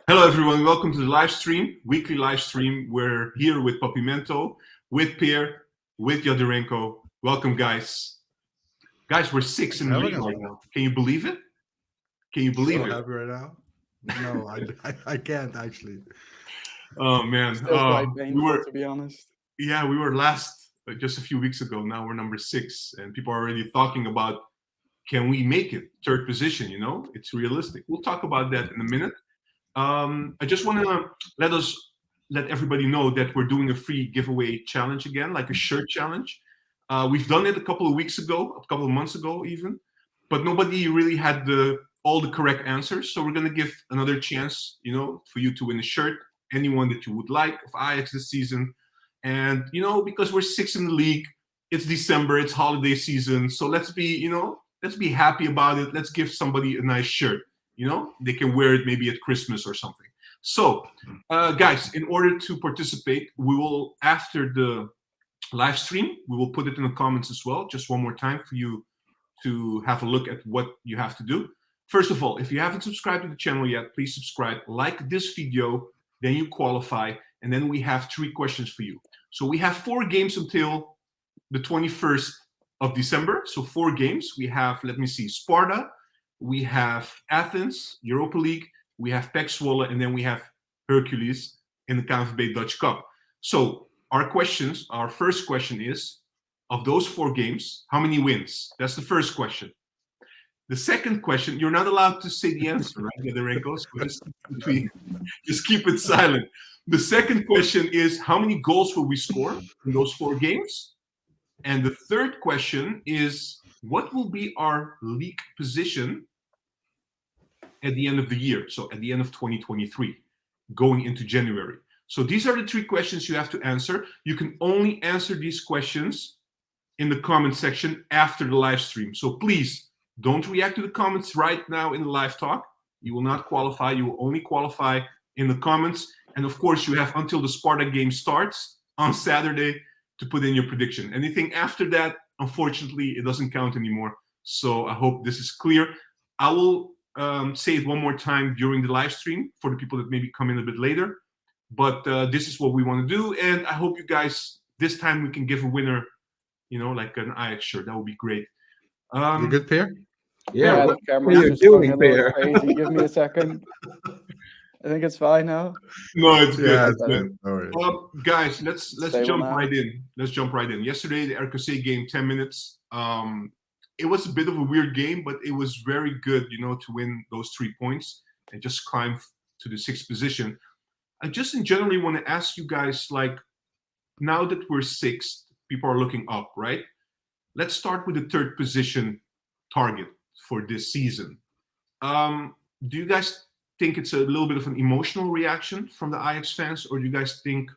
Hello, everyone. Welcome to the live stream, weekly live stream. We're here with Papimento, with Pierre, with Yodorenko. Welcome, guys. Guys, we're six in the league right now. Can you believe it? Can you believe it? Happy right now? No, I can't actually. Oh man, Still quite painful, to be honest. Yeah, we were last just a few weeks ago. Now we're number 6, and people are already talking about can we make it third position? You know, it's realistic. We'll talk about that in a minute. I just want to let everybody know that we're doing a free giveaway challenge again, like a shirt challenge. We've done it a couple of weeks ago, a couple of months ago even, but nobody really had all the correct answers. So we're going to give another chance, you know, for you to win a shirt, anyone that you would like of Ajax this season. And, you know, because we're 6 in the league, it's December, it's holiday season. So let's be happy about it. Let's give somebody a nice shirt. You know, they can wear it maybe at Christmas or something. So, guys, in order to participate, we will, after the live stream, we will put it in the comments as well. Just one more time for you to have a look at what you have to do. First of all, if you haven't subscribed to the channel yet, please subscribe, like this video, then you qualify, and then we have 3 questions for you. So we have 4 games until the 21st of December. So 4 games. We have, let me see, Sparta. We have Athens, Europa League, we have PEC Zwolle, and then we have Hercules in the KNVB Dutch Cup. So our first question is, of those 4 games, how many wins? That's the first question. The second question, you're not allowed to say the answer, right, Yodorenko? So just keep it silent. The second question is, how many goals will we score in those 4 games? And the third question is, what will be our league position at the end of the year? So at the end of 2023, going into January. So these are the 3 questions you have to answer. You can only answer these questions in the comment section after the live stream. So please don't react to the comments right now in the live talk. You will not qualify. You will only qualify in the comments. And of course, you have until the Sparta game starts on Saturday to put in your prediction. Anything after that, unfortunately, it doesn't count anymore. So I hope this is clear. I will say it one more time during the live stream for the people that maybe come in a bit later. But this is what we want to do. And I hope you guys, this time we can give a winner, you know, like an Ajax shirt. That would be great. You good, Pierre? Yeah, the camera's just going a little crazy. Give me a second. I think it's fine now. No, it's good. Yeah, it's good. All right. Guys, let's jump right in. Let's jump right in. Yesterday, the RKC game, 10 minutes. It was a bit of a weird game, but it was very good, you know, to win those 3 points and just climb to the 6th position. I just in generally want to ask you guys, like, now that we're 6th, people are looking up, right? Let's start with the 3rd position target for this season. Do you guys think it's a little bit of an emotional reaction from the Ajax fans, or do you guys think,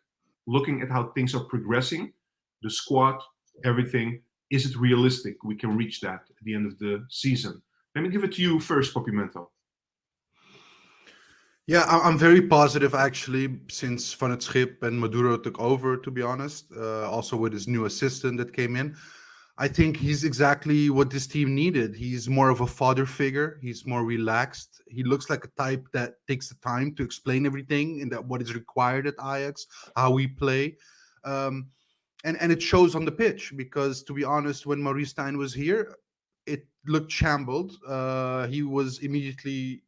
looking at how things are progressing, the squad, everything, is it realistic we can reach that at the end of the season? Let me give it to you first, Papimento. Yeah, I'm very positive actually since Van het Schip and Maduro took over, to be honest. Also with his new assistant that came in. I think he's exactly what this team needed. He's more of a father figure. He's more relaxed. He looks like a type that takes the time to explain everything and that what is required at Ajax, how we play. And it shows on the pitch because, to be honest, when Maurice Stijn was here, it looked shambled. He was immediately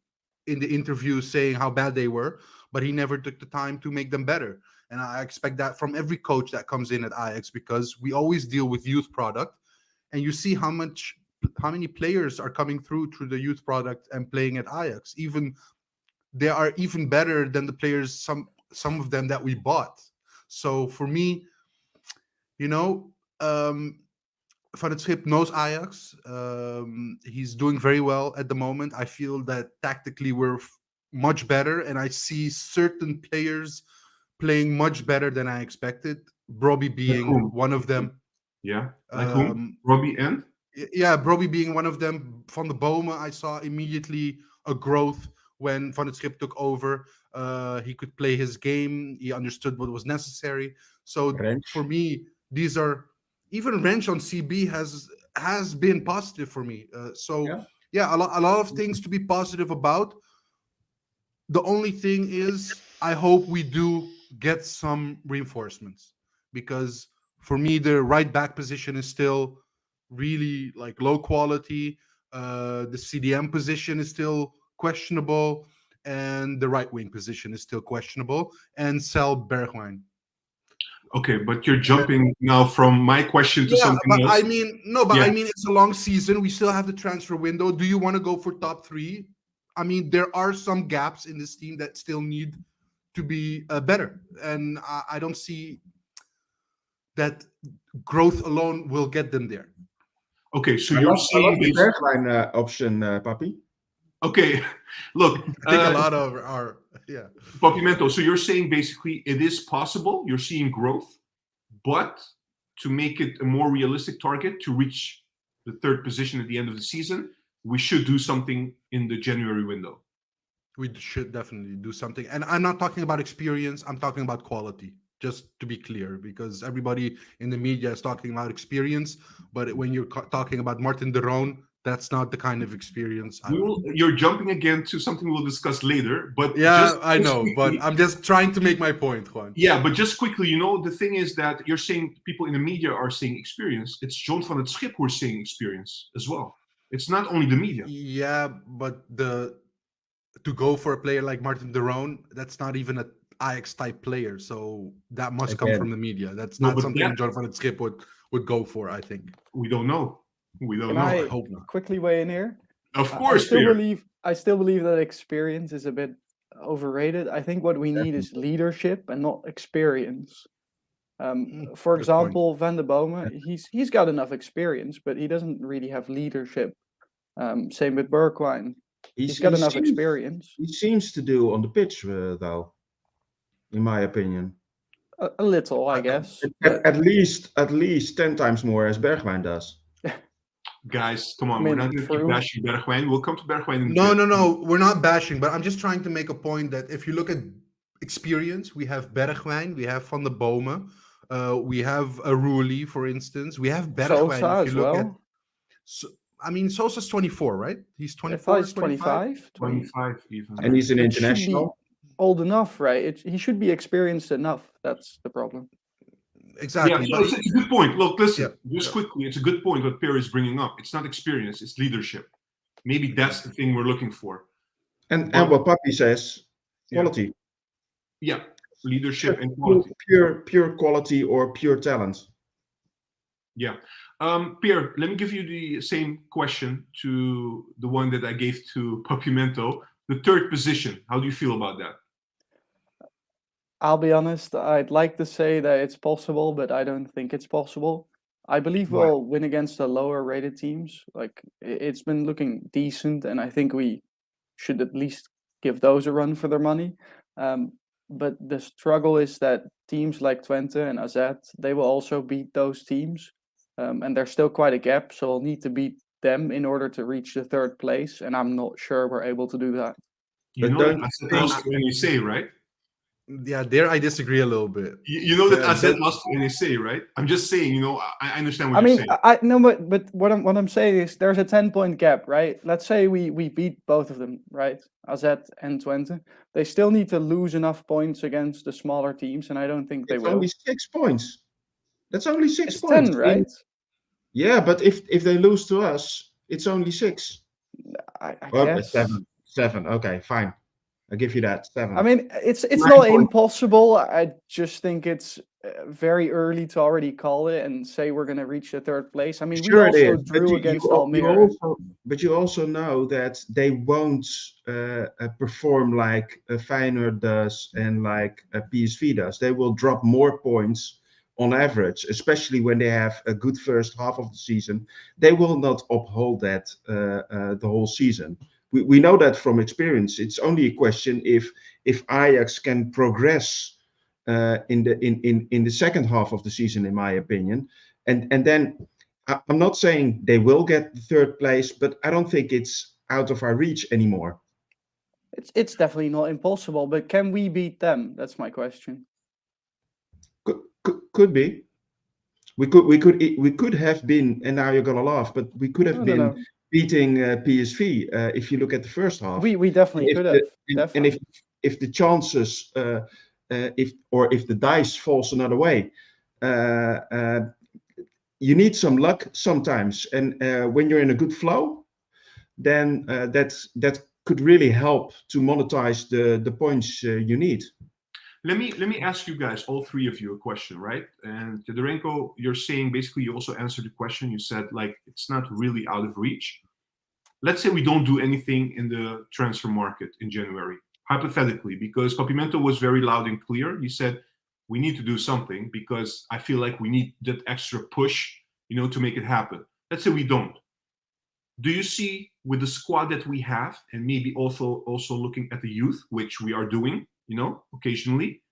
in the interview saying how bad they were, but he never took the time to make them better. And I expect that from every coach that comes in at Ajax because we always deal with youth product. And you see how many players are coming through the youth product and playing at Ajax. Even they are even better than the players, some of them that we bought. So for me, you know, Van het Schip knows Ajax. He's doing very well at the moment. I feel that tactically we're much better, and I see certain players playing much better than I expected. Brobbey being one of them. Yeah, like whom? Robbie and? Yeah, Brobbey being one of them. Van de Bomen, I saw immediately a growth when Van het Schip took over. He could play his game. He understood what was necessary. So for me, these are even Wrench on CB has been positive for me. A lot of things to be positive about. The only thing is, I hope we do get some reinforcements, because for me the right back position is still really like low quality. The CDM position is still questionable, and the right wing position is still questionable. And sell Bergwijn. Okay, but you're jumping now from my question to Yeah, something but else. I mean, no, but Yeah. I mean, it's a long season. We still have the transfer window. Do you want to go for top three? I mean, there are some gaps in this team that still need to be better, and I don't see that growth alone will get them there. Okay, so I you're love saying the this. Bergwijn option, Papi. Okay, look, I think a lot of our Popimento, so you're saying basically it is possible, you're seeing growth, but to make it a more realistic target to reach the third position at the end of the season, we should do something in the January window. we should definitely do something. And I'm not talking about experience, I'm talking about quality, just to be clear, because everybody in the media is talking about experience, but when you're talking about Martin de Roon, that's not the kind of experience You're jumping again to something we'll discuss later, but I know, but I'm just trying to make my point, Juan. Yeah, but just quickly, the thing is that you're saying people in the media are saying experience. It's John van het Schip who's saying experience as well. It's not only the media. Yeah, but to go for a player like Martin de Roon, that's not even a Ajax type player, so that must come from the media. That's not something John van het Schip would go for, I think. We don't know. Can I hope not. quickly weigh in here? Of course, I still believe that experience is a bit overrated. I think what we need is leadership and not experience. For example, Van der Boma, he's got enough experience, but he doesn't really have leadership. Same with Bergwijn. He's got enough experience. He seems to do on the pitch, though, in my opinion. A little, I guess. At least 10 times more as Bergwijn does. Guys, come on, we're not going to keep bashing Bergwijn. We'll come to Bergwijn in No, we're not bashing, but I'm just trying to make a point that if you look at experience, we have Bergwijn, we have Van der Boma, we have Aruli, for instance, we have Bergwijn. Sosa as well. I mean, Sosa's 24, right? He's 24. He's 25. 25 even. And he's an international. Old enough, right? He should be experienced enough. That's the problem. Exactly. Yeah, it's a good point. Look, listen, quickly, it's a good point what Pierre is bringing up. It's not experience, it's leadership. Maybe that's the thing we're looking for. And what Papi says, quality. Yeah, leadership and quality. Pure quality or pure talent. Yeah. Pierre, let me give you the same question to the one that I gave to Popimento. The third position, how do you feel about that? I'll be honest, I'd like to say that it's possible, but I don't think it's possible. I believe we'll win against the lower rated teams. Like, it's been looking decent, and I think we should at least give those a run for their money. But the struggle is that teams like Twente and AZ, they will also beat those teams. And there's still quite a gap, so we'll need to beat them in order to reach the third place, and I'm not sure we're able to do that. You know that AZ lost to NEC, right? Yeah, there I disagree a little bit. You know that AZ lost to NEC, right? I'm just saying, I understand what you're saying. I no, but what I'm saying is there's a 10-point gap, right? Let's say we beat both of them, right? AZ and Twente. They still need to lose enough points against the smaller teams, and I don't think they will. It's only 6 points. That's only 6 points. 10, right? Yeah, but if they lose to us, it's only 6. I guess 7. Okay, fine. I'll give you that 7. I mean, it's not impossible. I just think it's very early to already call it and say we're going to reach the third place. I mean, we also drew against Almere. But you also know that they won't perform like Feyenoord does and like PSV does. They will drop more points on average, especially when they have a good first half of the season. They will not uphold that the whole season. We know that from experience. It's only a question if Ajax can progress in the second half of the season, in my opinion. And then I'm not saying they will get the third place, but I don't think it's out of our reach anymore. It's definitely not impossible, but can we beat them? That's my question. Could be. We could have been, and now you're gonna laugh, but we could have been beating PSV. If you look at the first half, We definitely could have. and if the chances, if the dice falls another way, you need some luck sometimes. And when you're in a good flow, then that could really help to monetize the points you need. Let me ask you guys, all three of you, a question, right? And Fedorenko, you're saying basically you also answered the question. You said like it's not really out of reach. Let's say we don't do anything in the transfer market in January, hypothetically, because Papimento was very loud and clear. He said we need to do something because I feel like we need that extra push, to make it happen. Let's say we don't. Do you see with the squad that we have, and maybe also looking at the youth, which we are doing, occasionally,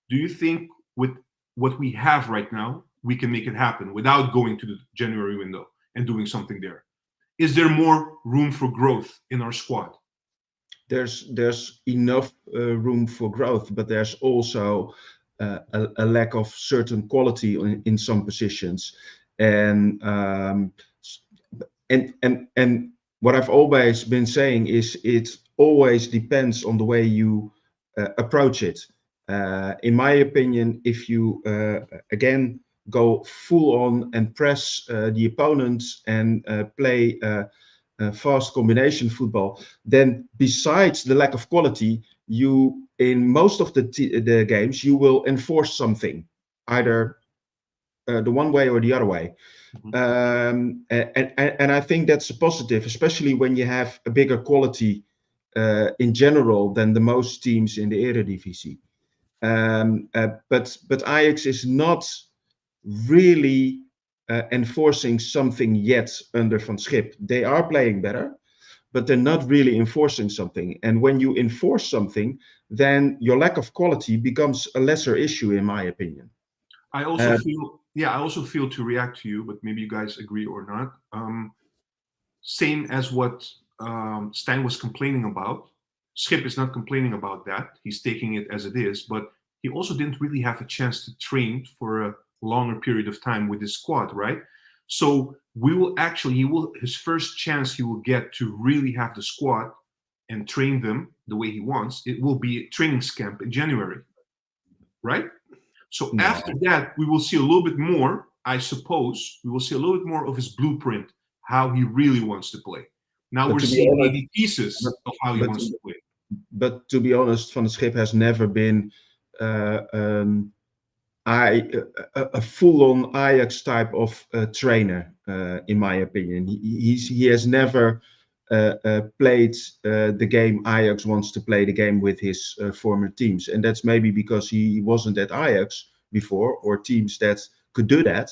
do you think with what we have right now, we can make it happen without going to the January window and doing something there? Is there more room for growth in our squad? There's enough room for growth, but there's also a lack of certain quality in some positions, and what I've always been saying is it always depends on the way you approach it. In my opinion, if you again go full on and press the opponents and play fast combination football, then besides the lack of quality, you in most of the games you will enforce something, either the one way or the other way. And I think that's a positive, especially when you have a bigger quality in general than the most teams in the Eredivisie. But Ajax is not really enforcing something yet under Van Schip. They are playing better, but they're not really enforcing something. And when you enforce something, then your lack of quality becomes a lesser issue, in my opinion. I also feel, to react to you, but maybe you guys agree or not. Same as what Stijn was complaining about. Schip is not complaining about that. He's taking it as it is, but he also didn't really have a chance to train for a longer period of time with his squad, right? So his first chance he will get to really have the squad and train them the way he wants, it will be a training camp in January, right? So after that, we will see a little bit more, I suppose, we will see a little bit more of his blueprint, how he really wants to play. Now we're seeing maybe pieces of how he wants to play. But to be honest, Van Schip has never been a full-on Ajax type of trainer, in my opinion. He has never played the game Ajax wants to play the game with his former teams, and that's maybe because he wasn't at Ajax before or teams that could do that.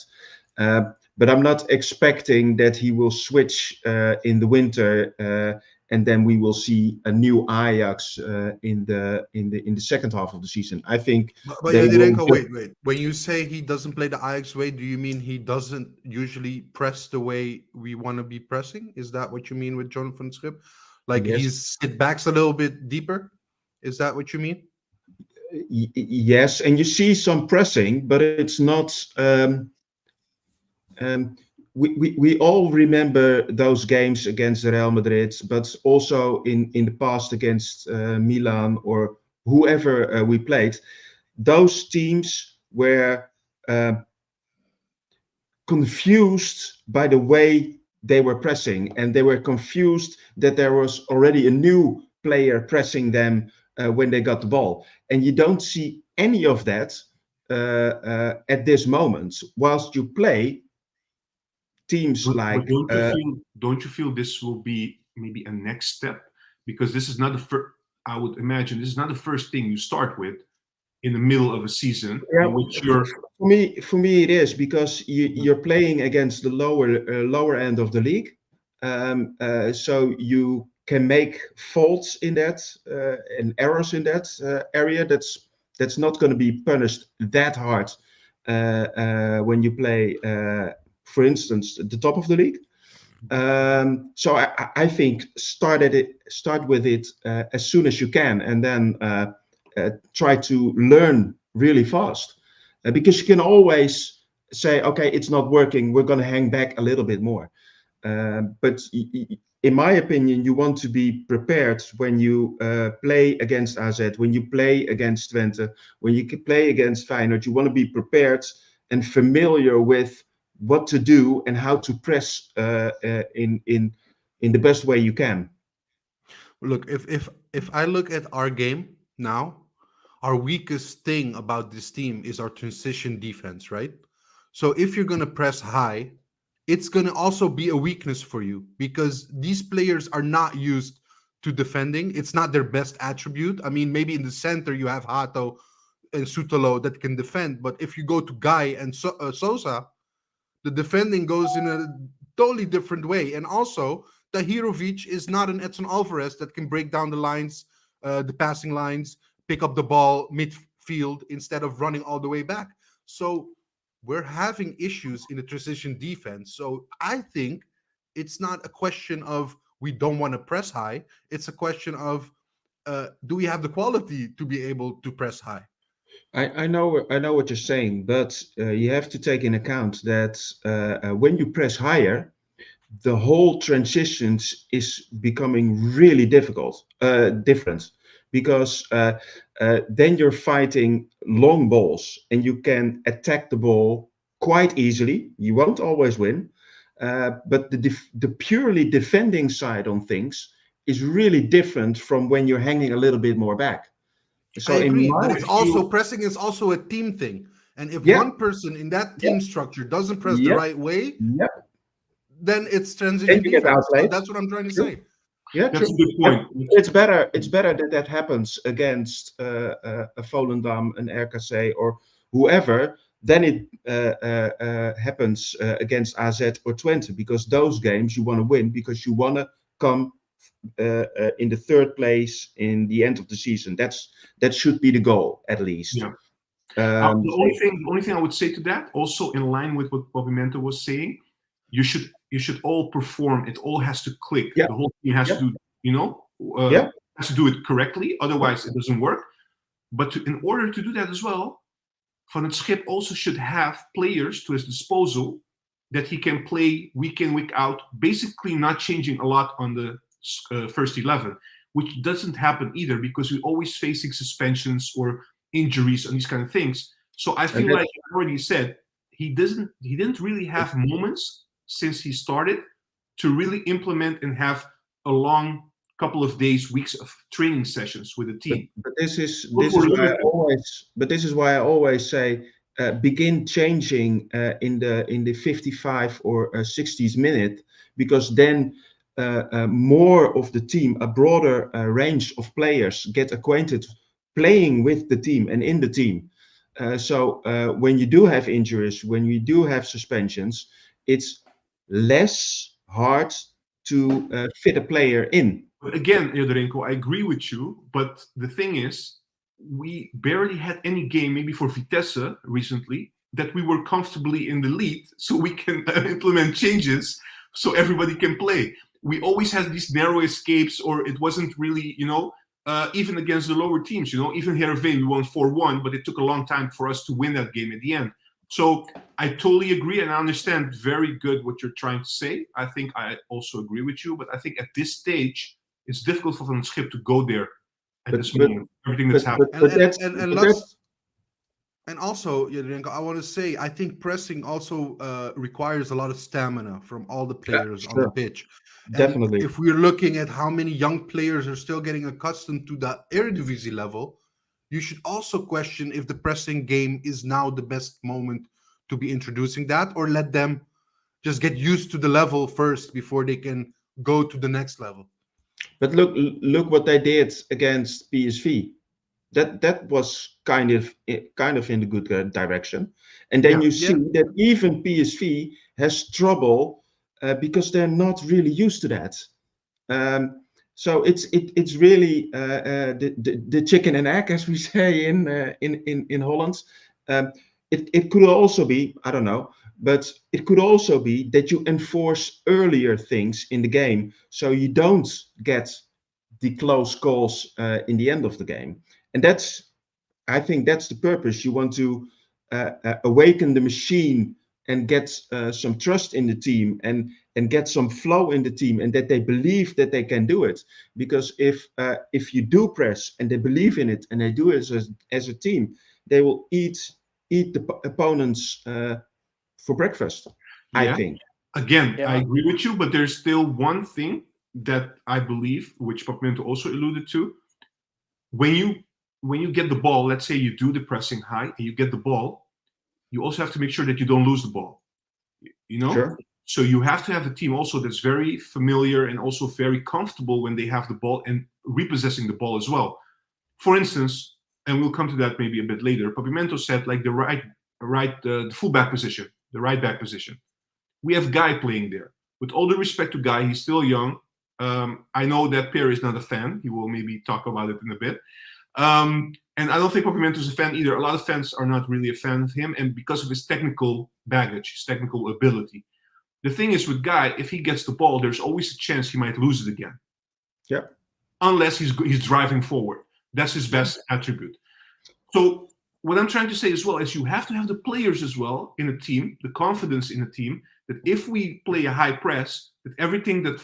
But I'm not expecting that he will switch in the winter, and then we will see a new Ajax in the second half of the season. I think. But Direnko, wait. When you say he doesn't play the Ajax way, do you mean he doesn't usually press the way we want to be pressing? Is that what you mean with John van Schip? Like he's sit backs a little bit deeper? Is that what you mean? Yes, and you see some pressing, but it's not. We all remember those games against Real Madrid, but also in the past against Milan or whoever we played. Those teams were confused by the way they were pressing, and they were confused that there was already a new player pressing them when they got the ball. And you don't see any of that at this moment. Whilst you play teams like... Don't you feel this will be maybe a next step? Because this is not the first, I would imagine, this is not the first thing you start with in the middle of a season. Yeah, in which you're... For me, it is, because you're playing against the lower end of the league, so you can make faults in that and errors in that area. That's not going to be punished that hard when you play, for instance, the top of the league. So I think start with it as soon as you can, and then try to learn really fast, because you can always say, okay, it's not working, we're going to hang back a little bit more. But in my opinion, you want to be prepared when you play against AZ, when you play against Twente, when you play against Feyenoord. You want to be prepared and familiar with what to do and how to press in the best way you can. Look, if I look at our game now, our weakest thing about this team is our transition defense, right? So if you're gonna press high, it's gonna also be a weakness for you because these players are not used to defending. It's not their best attribute. I mean, maybe in the center you have Hato and Sutalo that can defend, but if you go to Guy and Sosa, the defending goes in a totally different way. And also, Tahirovic is not an Edson Alvarez that can break down the lines, the passing lines, pick up the ball midfield instead of running all the way back. So we're having issues in the transition defense. So I think it's not a question of we don't want to press high. It's a question of do we have the quality to be able to press high? I know what you're saying, but you have to take in account that when you press higher, the whole transitions is becoming really different, because then you're fighting long balls and you can attack the ball quite easily. You won't always win, but the purely defending side on things is really different from when you're hanging a little bit more back. So I in agree, my but it's also pressing is also a team thing. And if yeah, one person in that team structure doesn't press the yeah, right way, yeah, then it's then transition you get defense. So outplayed. that's what I'm trying to True. say. Yeah, That's true. a good point. It's better. It's better that happens against a Volendam, an RKC, or whoever, than it happens against AZ or Twente, because those games you want to win because you want to come in the third place in the end of the season. That should be the goal, at least. Yeah. Um, The only thing I would say to that, also in line with what Bobby Mento was saying, you should all perform. It all has to click. Yeah. The whole team has Yeah. to do, Yeah. has to do it correctly. Otherwise, it doesn't work. But in order to do that as well, Van het Schip also should have players to his disposal that he can play week in, week out, basically not changing a lot on the first 11, which doesn't happen either because we're always facing suspensions or injuries and these kind of things. So I feel like I already said, he didn't really have moments since he started to really implement and have a long couple of days, weeks of training sessions with the team. But this is why I always say begin changing in the 55 or 60th minute, because then more of the team, a broader range of players get acquainted playing with the team and in the team. So when you do have injuries, when you do have suspensions, it's less hard to fit a player in. But again, Yodorenko, I agree with you. But the thing is, we barely had any game, maybe for Vitesse recently, that we were comfortably in the lead, so we can implement changes, so everybody can play. We always had these narrow escapes, or it wasn't really, even against the lower teams. Even Heerenveen, we won 4-1, but it took a long time for us to win that game at the end. So I totally agree, and I understand very good what you're trying to say. I think I also agree with you, but I think at this stage, it's difficult for Van het Schip to go there at this moment. Everything that's happening. And also, Yadrenko, I want to say, I think pressing also requires a lot of stamina from all the players on the pitch. Definitely. And if we're looking at how many young players are still getting accustomed to the Eredivisie level, you should also question if the pressing game is now the best moment to be introducing that, or let them just get used to the level first before they can go to the next level. But look what they did against PSV. That was kind of in the good direction. And then you see that even PSV has trouble because they're not really used to that. So it's really the chicken and egg, as we say in Holland. It could also be, I don't know, but it could also be that you enforce earlier things in the game, so you don't get the close calls in the end of the game. And I think that's the purpose. You want to awaken the machine and get some trust in the team, and and get some flow in the team, and that they believe that they can do it. Because if you do press and they believe in it and they do it as a team, they will eat the opponents for breakfast. I Yeah. think. Again, Yeah. I agree with you, but there's still one thing that I believe, which Papimento also alluded to. When you get the ball, let's say you do the pressing high and you get the ball, you also have to make sure that you don't lose the ball. You know? Sure. So you have to have a team also that's very familiar and also very comfortable when they have the ball and repossessing the ball as well. For instance, and we'll come to that maybe a bit later, Papimento said like the fullback position, the right back position. We have Guy playing there. With all due respect to Guy, he's still young. I know that Pierre is not a fan. He will maybe talk about it in a bit. And I don't think Papimento is a fan either. A lot of fans are not really a fan of him, and because of his technical baggage, his technical ability. The thing is with Guy, if he gets the ball, there's always a chance he might lose it again. Yeah. Unless he's driving forward. That's his best attribute. So what I'm trying to say as well is you have to have the players as well in a team, the confidence in a team, that if we play a high press, that everything that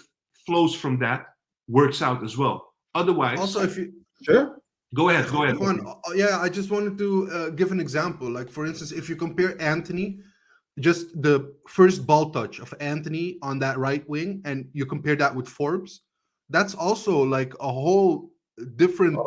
flows from that works out as well. Otherwise, Also, if you Sure. go ahead. Juan, yeah, I just wanted to give an example. Like, for instance, if you compare Anthony, just the first ball touch of Anthony on that right wing, and you compare that with Forbes, that's also like a whole difference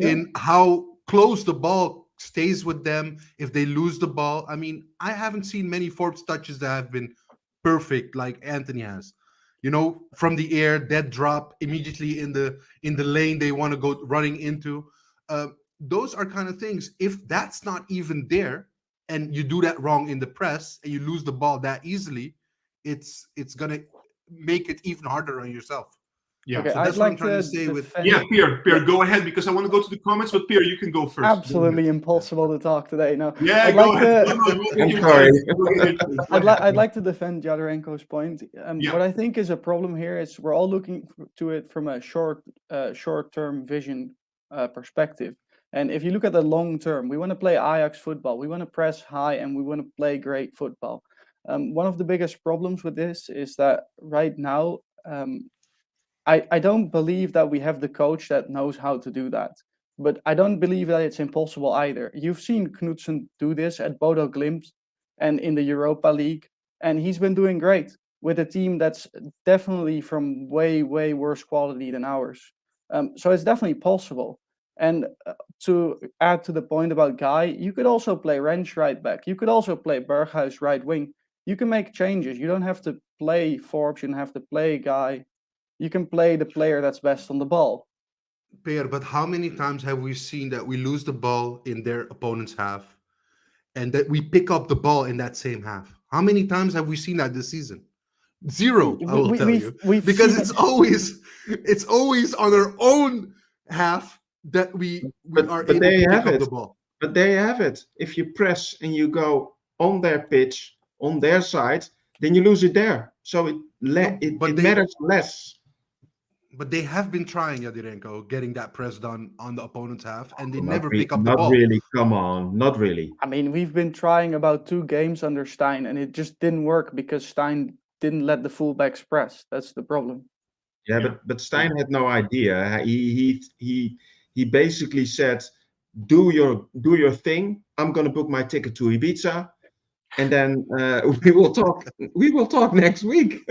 in how close the ball stays with them if they lose the ball. I mean, I haven't seen many Forbes touches that have been perfect like Anthony has. You know, from the air, dead drop immediately in the lane they want to go running into. Those are kind of things. If that's not even there, and you do that wrong in the press, and you lose the ball that easily, it's gonna make it even harder on yourself. Yeah. Okay, So I'd that's what I'm like trying to to say with- defend. Yeah, Pierre, go ahead because I want to go to the comments, but Pierre, you can go first. Absolutely impossible to talk today. No, Yeah, I'd go like ahead. to- No, we'll get I'm your sorry. chance. We'll get your chance. Go I'd ahead. like to defend Jadarenko's point. Yeah. What I think is a problem here is we're all looking to it from a short-term vision perspective. And if you look at the long term, we want to play Ajax football. We want to press high and we want to play great football. One of the biggest problems with this is that right now, I don't believe that we have the coach that knows how to do that. But I don't believe that it's impossible either. You've seen Knudsen do this at Bodo Glimt and in the Europa League, and he's been doing great with a team that's definitely from way, way worse quality than ours. So it's definitely possible. And to add to the point about Guy, you could also play Rensch right back. You could also play Berghuis right wing. You can make changes. You don't have to play Forbes. You don't have to play Guy. You can play the player that's best on the ball. Pierre, but how many times have we seen that we lose the ball in their opponent's half and that we pick up the ball in that same half? How many times have we seen that this season? Zero, I will tell you. Because it's always on our own half that we are able to pick up the ball. But there you have it. If you press and you go on their pitch, on their side, then you lose it there. So it matters less. But they have been trying, Jadirenko, getting that press done on the opponent's half, and they never pick up the ball. Not really. Come on, not really. I mean, we've been trying about 2 games under Stein, and it just didn't work because Stein didn't let the fullbacks press. That's the problem. Yeah, but Stein had no idea. He basically said, "Do your thing. I'm gonna book my ticket to Ibiza, and then we will talk. We will talk next week."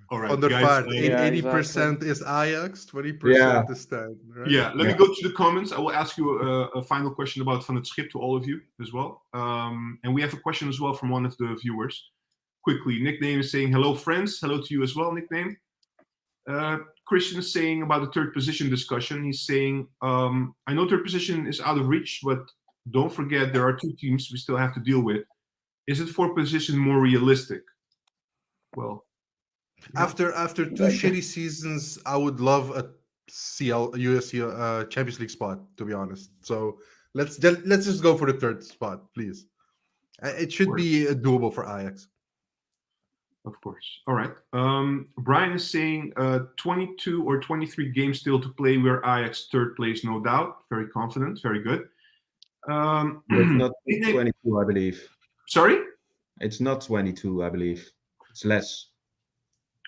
All right, On the guys. part, Yeah, 80% is Ajax, 20% is Stein. Right? Yeah, let me go to the comments. I will ask you a final question about Van het Schip to all of you as well. And we have a question as well from one of the viewers. Quickly, Nickname is saying, hello friends. Hello to you as well, Nickname. Christian is saying about the third position discussion. He's saying, I know third position is out of reach, but don't forget there are 2 teams we still have to deal with. Is it fourth position more realistic? Well, After 2 shitty seasons, I would love a USC Champions League spot, to be honest. So let's just go for the third spot, please. It should be doable for Ajax. Of course. All right. Brian is saying 22 or 23 games still to play. We're Ajax third place, no doubt. Very confident. Very good. It's not 22, I believe. Sorry? It's not 22, I believe. It's less.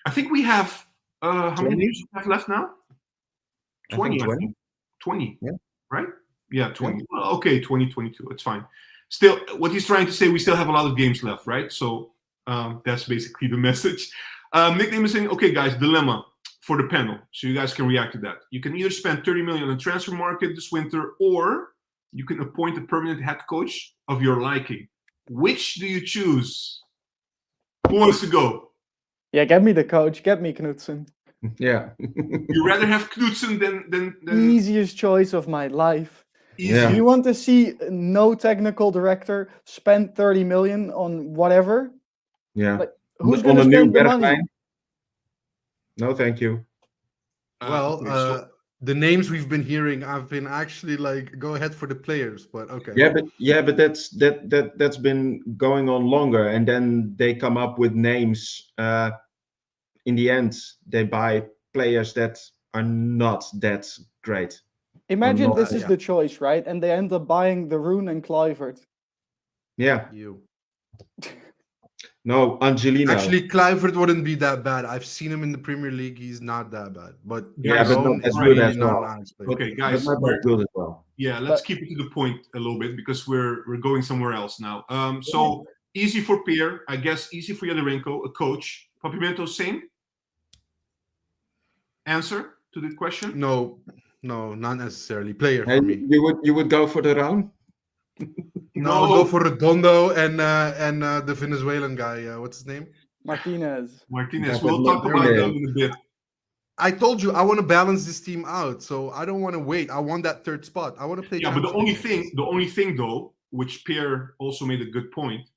I think we have how many 20? games do we have left now? I think 20. 20, Yeah. right? Yeah, 20. Well, okay, 2022. It's fine. Still, what he's trying to say, we still have a lot of games left, right? So that's basically the message. Nickname is saying, okay, guys, dilemma for the panel, so you guys can react to that. You can either spend 30 million on the transfer market this winter, or you can appoint a permanent head coach of your liking. Which do you choose? Who wants to go? Yeah, get me the coach. Get me Knudsen. Yeah. You rather have Knudsen than Easiest choice of my life. easy. Yeah. You want to see no technical director spend 30 million on whatever? Yeah. Like, who's On going to a new spend the money? Bergwijn? No, thank you. Well, Okay, so- the names we've been hearing, I've been actually like, go ahead for the players, but okay. Yeah, but that's been going on longer, and then they come up with names. In the end, they buy players that are not that great. Imagine not- this is yeah. the choice, right? And they end up buying the Rune and Kluivert. Yeah. You. No, Angelino. Actually, Kluivert wouldn't be that bad. I've seen him in the Premier League. He's not that bad. But Yeah, but Aaron not as is good really as not well. an Ajax player. Okay, but guys, not that good as well. yeah, let's But- keep it to the point a little bit because we're going somewhere else now. So easy for Pierre, I guess. Easy for Yadorenko, a coach. Papimento, same answer to the question. No, not necessarily. Player for And me. you would go for the round? No, No. go for Redondo and the Venezuelan guy. What's his name? Martinez. Martinez, Yeah, we'll but talk about Martinez. them in a bit. I told you I want to balance this team out, so I don't want to wait. I want that third spot. I want to play. Yeah, but the Champions only League. thing though, which Pierre also made a good point,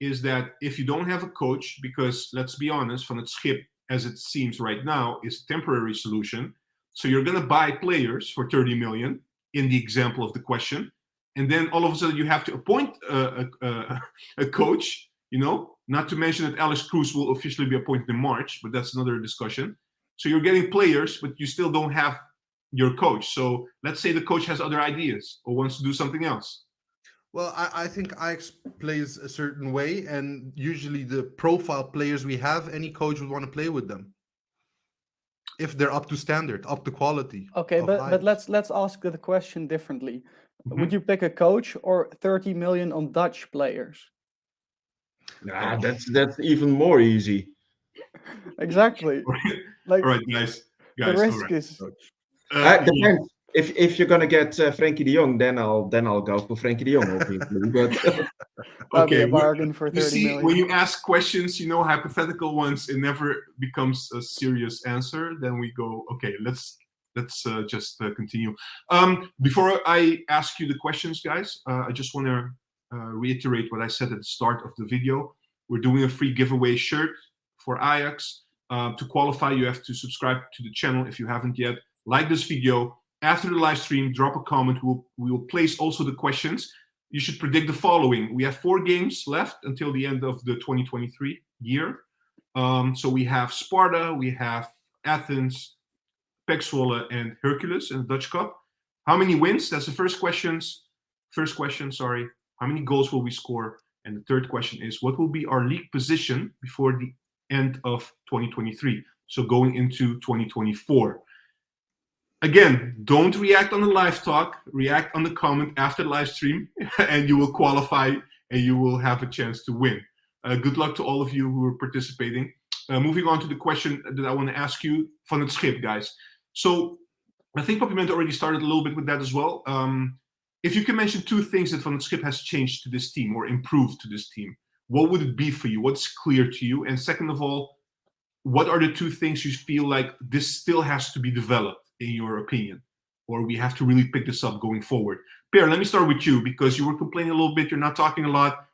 is that if you don't have a coach, because let's be honest, Van het Schip, as it seems right now, is a temporary solution. So you're gonna buy players for 30 million in the example of the question, and then all of a sudden you have to appoint a coach. You know, not to mention that Alex Cruz will officially be appointed in March, but that's another discussion. So you're getting players, but you still don't have your coach. So let's say the coach has other ideas or wants to do something else. Well, I think Ajax plays a certain way, and usually the profile players we have, any coach would want to play with them if they're up to standard, up to quality. Okay, of but Ajax. let's ask the question differently. Mhm. Would you pick a coach or 30 million on Dutch players? Nah, that's even more easy. Exactly. Like All right, guys. the all risk right. is Yeah. Depends. If you're gonna get Frenkie de Jong, then I'll go for Frenkie de Jong, obviously. But that'd be Okay, a bargain for You 30 see, million. when you ask questions, you know, hypothetical ones, it never becomes a serious answer. Then we go, okay, let's just continue. Before I ask you the questions, guys, I just want to reiterate what I said at the start of the video. We're doing a free giveaway shirt for Ajax. To qualify, you have to subscribe to the channel if you haven't yet. Like this video. After the live stream, drop a comment. We will place also the questions. You should predict the following. We have 4 games left until the end of the 2023 year. So we have Sparta, we have Athens, PEC Zwolle, and Hercules in the Dutch Cup. How many wins? That's the first question. Sorry. How many goals will we score? And the third question is, what will be our league position before the end of 2023? So going into 2024. Again, don't react on the live talk. React on the comment after the live stream, and you will qualify and you will have a chance to win. Good luck to all of you who are participating. Moving on to the question that I want to ask you, Van het Schip, guys. So I think Papiment already started a little bit with that as well. If you can mention 2 things that Van het Schip has changed to this team or improved to this team, what would it be for you? What's clear to you? And second of all, what are the 2 things you feel like this still has to be developed, in your opinion, or we have to really pick this up going forward? Pierre, let me start with you because you were complaining a little bit. You're not talking a lot,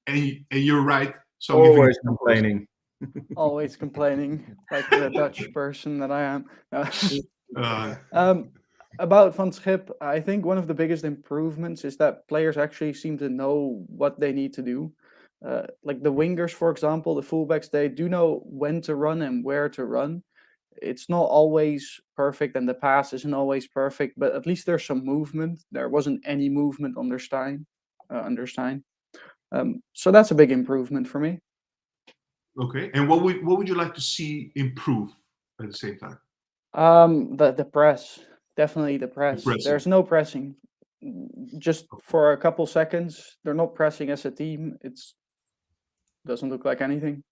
and you're right. So I'm giving always you- complaining. always complaining, like the Dutch person that I am. About Van Schip, I think one of the biggest improvements is that players actually seem to know what they need to do. Like the wingers, for example, the fullbacks, they do know when to run and where to run. It's not always perfect, and the pass isn't always perfect, but at least there's some movement. There wasn't any movement under Stein. So that's a big improvement for me. Okay. And what would you like to see improve at the same time? The press, definitely the press. pressing. There's no pressing. Just for a couple seconds, they're not pressing as a team. It's doesn't look like anything.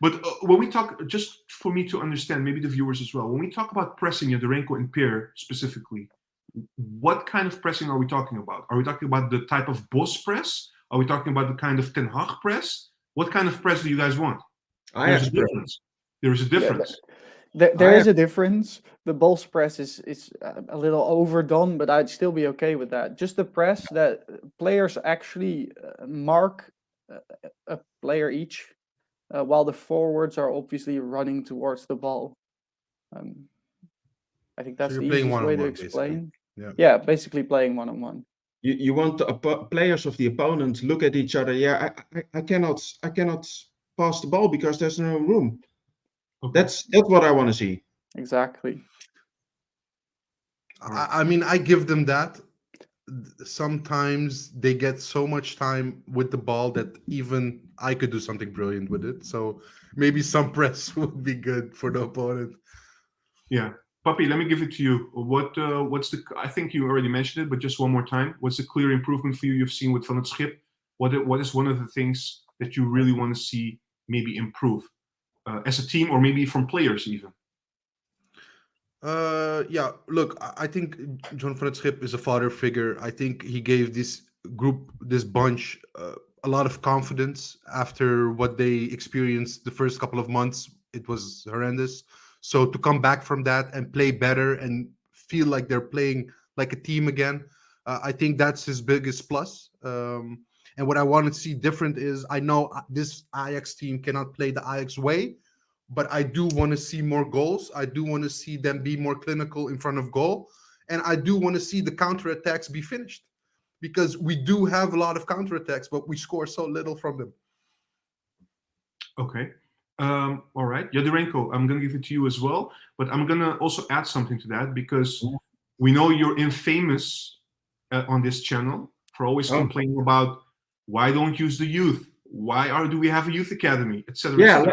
But when we talk, just for me to understand, maybe the viewers as well, when we talk about pressing Yadorenko and Peer specifically, what kind of pressing are we talking about? Are we talking about the type of boss press? Are we talking about the kind of Ten Hag press? What kind of press do you guys want? There's a difference. There is a difference. There is a difference. The boss press is a little overdone, but I'd still be okay with that. Just the press that players actually mark a player each, while the forwards are obviously running towards the ball. I think that's So the you're playing easiest way to one-on-one, explain. basically. Yeah, basically playing one-on-one. You want the players of the opponent look at each other. Yeah, I cannot pass the ball because there's no room. Okay. That's what I want to see. Exactly. I mean, I give them that. Sometimes they get so much time with the ball that even I could do something brilliant with it. So maybe some press would be good for the opponent. Yeah. Papi, let me give it to you. What's the? I think you already mentioned it, but just one more time. What's the clear improvement for you you've seen with Van het Schip? What is one of the things that you really want to see maybe improve as a team, or maybe from players even? Yeah, look, I think John van het Schip is a father figure. I think he gave this group, this bunch, a lot of confidence after what they experienced the first couple of months. It was horrendous. So to come back from that and play better and feel like they're playing like a team again, I think that's his biggest plus. And what I want to see different is, I know this Ajax team cannot play the Ajax way, but I do want to see more goals. I do want to see them be more clinical in front of goal. And I do want to see the counterattacks be finished, because we do have a lot of counterattacks, but we score so little from them. Okay. All right. Yadorenko, I'm going to give it to you as well, but I'm going to also add something to that, because we know you're infamous on this channel for always complaining about why don't use the youth? Why do we have a youth academy, etc. Yeah,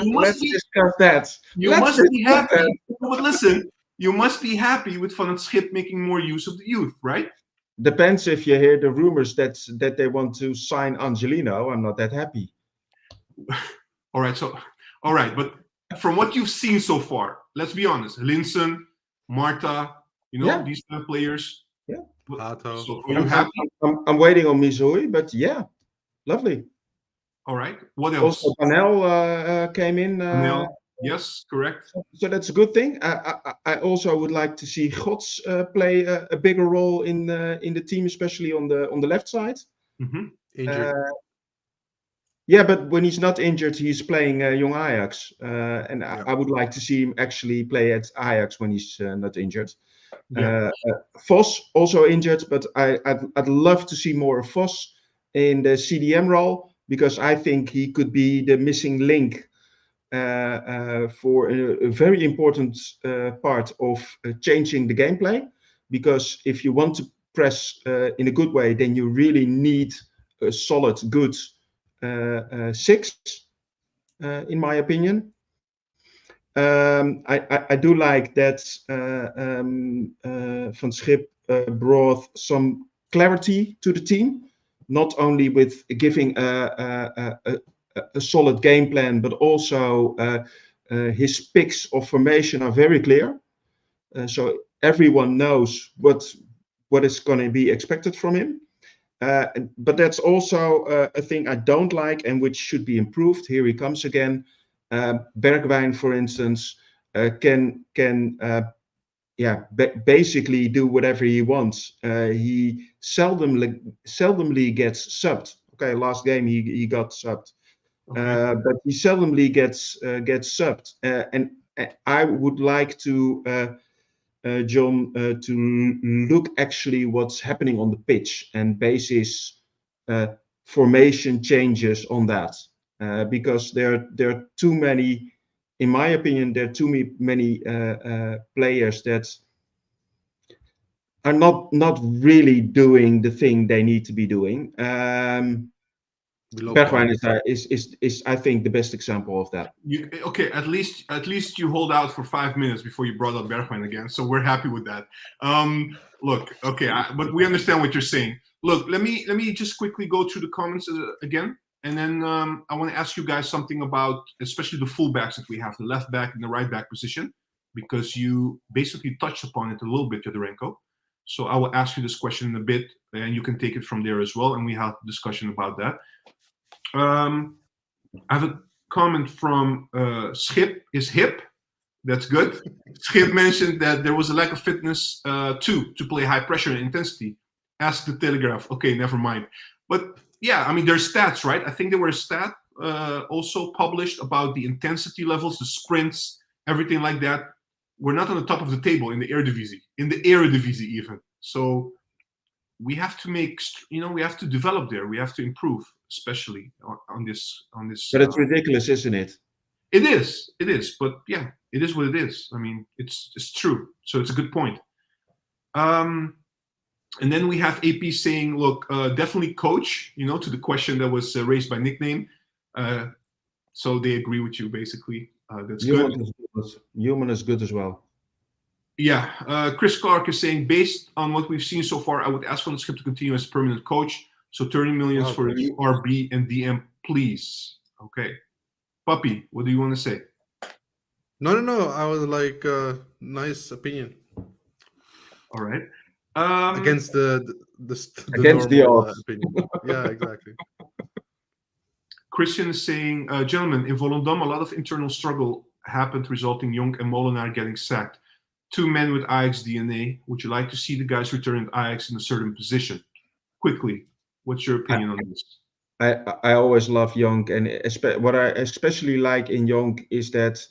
let's discuss that. You must be happy. But listen, you must be happy with Van het Schip making more use of the youth, right? Depends if you hear the rumors that they want to sign Angelino. I'm not that happy. All right, but from what you've seen so far, let's be honest. Linson, Marta, these kind of players. Yeah. So are you happy? I'm waiting on Missouri, but yeah, lovely. All right. What else? Also, Panel came in. Panel. Yes, correct. So that's a good thing. I also would like to see Gods play a bigger role in the team, especially on the left side. Mm-hmm. Injured. Yeah, but when he's not injured, he's playing young Ajax, and I would like to see him actually play at Ajax when he's not injured. Yeah. Vos also injured, but I'd love to see more of Vos in the CDM role, because I think he could be the missing link for a very important part of changing the gameplay. Because if you want to press in a good way, then you really need a solid, good 6, in my opinion. I do like that Van Schip brought some clarity to the team, not only with giving a solid game plan, but also his picks of formation are very clear. So everyone knows what is going to be expected from him. But that's also a thing I don't like, and which should be improved. Here he comes again. Bergwijn, for instance, can basically do whatever he wants. He seldomly gets subbed. Okay, last game he got subbed, but he seldomly gets subbed. And I would like to. John, to look actually what's happening on the pitch and basis formation changes on that, because there are too many, in my opinion, there are too many players that are not really doing the thing they need to be doing. Below Bergwijn par. is I think the best example of that. Okay, at least you hold out for 5 minutes before you brought up Bergwijn again, so we're happy with that. Look, okay, but we understand what you're saying. Look, let me just quickly go through the comments again, and then I want to ask you guys something about especially the fullbacks that we have, the left back and the right back position, because you basically touched upon it a little bit, Jodorenko. So I will ask you this question in a bit, and you can take it from there as well, and we have a discussion about that. I have a comment from Schip is hip. That's good. Schip mentioned that there was a lack of fitness too to play high pressure and intensity. Ask the Telegraph. Okay, never mind. But yeah, I mean, there's stats, right? I think there were a stat also published about the intensity levels, the sprints, everything like that. We're not on the top of the table in the Eredivisie even. So we have to we have to develop there. We have to improve, especially on this. But it's ridiculous, isn't it? It is. But yeah, it is what it is. I mean, it's true. So it's a good point. And then we have AP saying, look, definitely coach, to the question that was raised by Nickname. So they agree with you, basically. That's good. Human is good as well. Yeah. Chris Clark is saying, based on what we've seen so far, I would ask Van der Schip to continue as permanent coach. So 30 million for a new RB and DM, please. Okay. Puppy, what do you want to say? No. I was like, nice opinion. All right. Against the against the normal odds. opinion. Yeah, exactly. Christian is saying, gentlemen, in Volendam, a lot of internal struggle happened, resulting Jonk and Molenaar getting sacked. 2 men with Ajax DNA. Would you like to see the guys return at Ajax in a certain position? Quickly, what's your opinion on this? I always love Jonk, and what I especially like in Jonk is that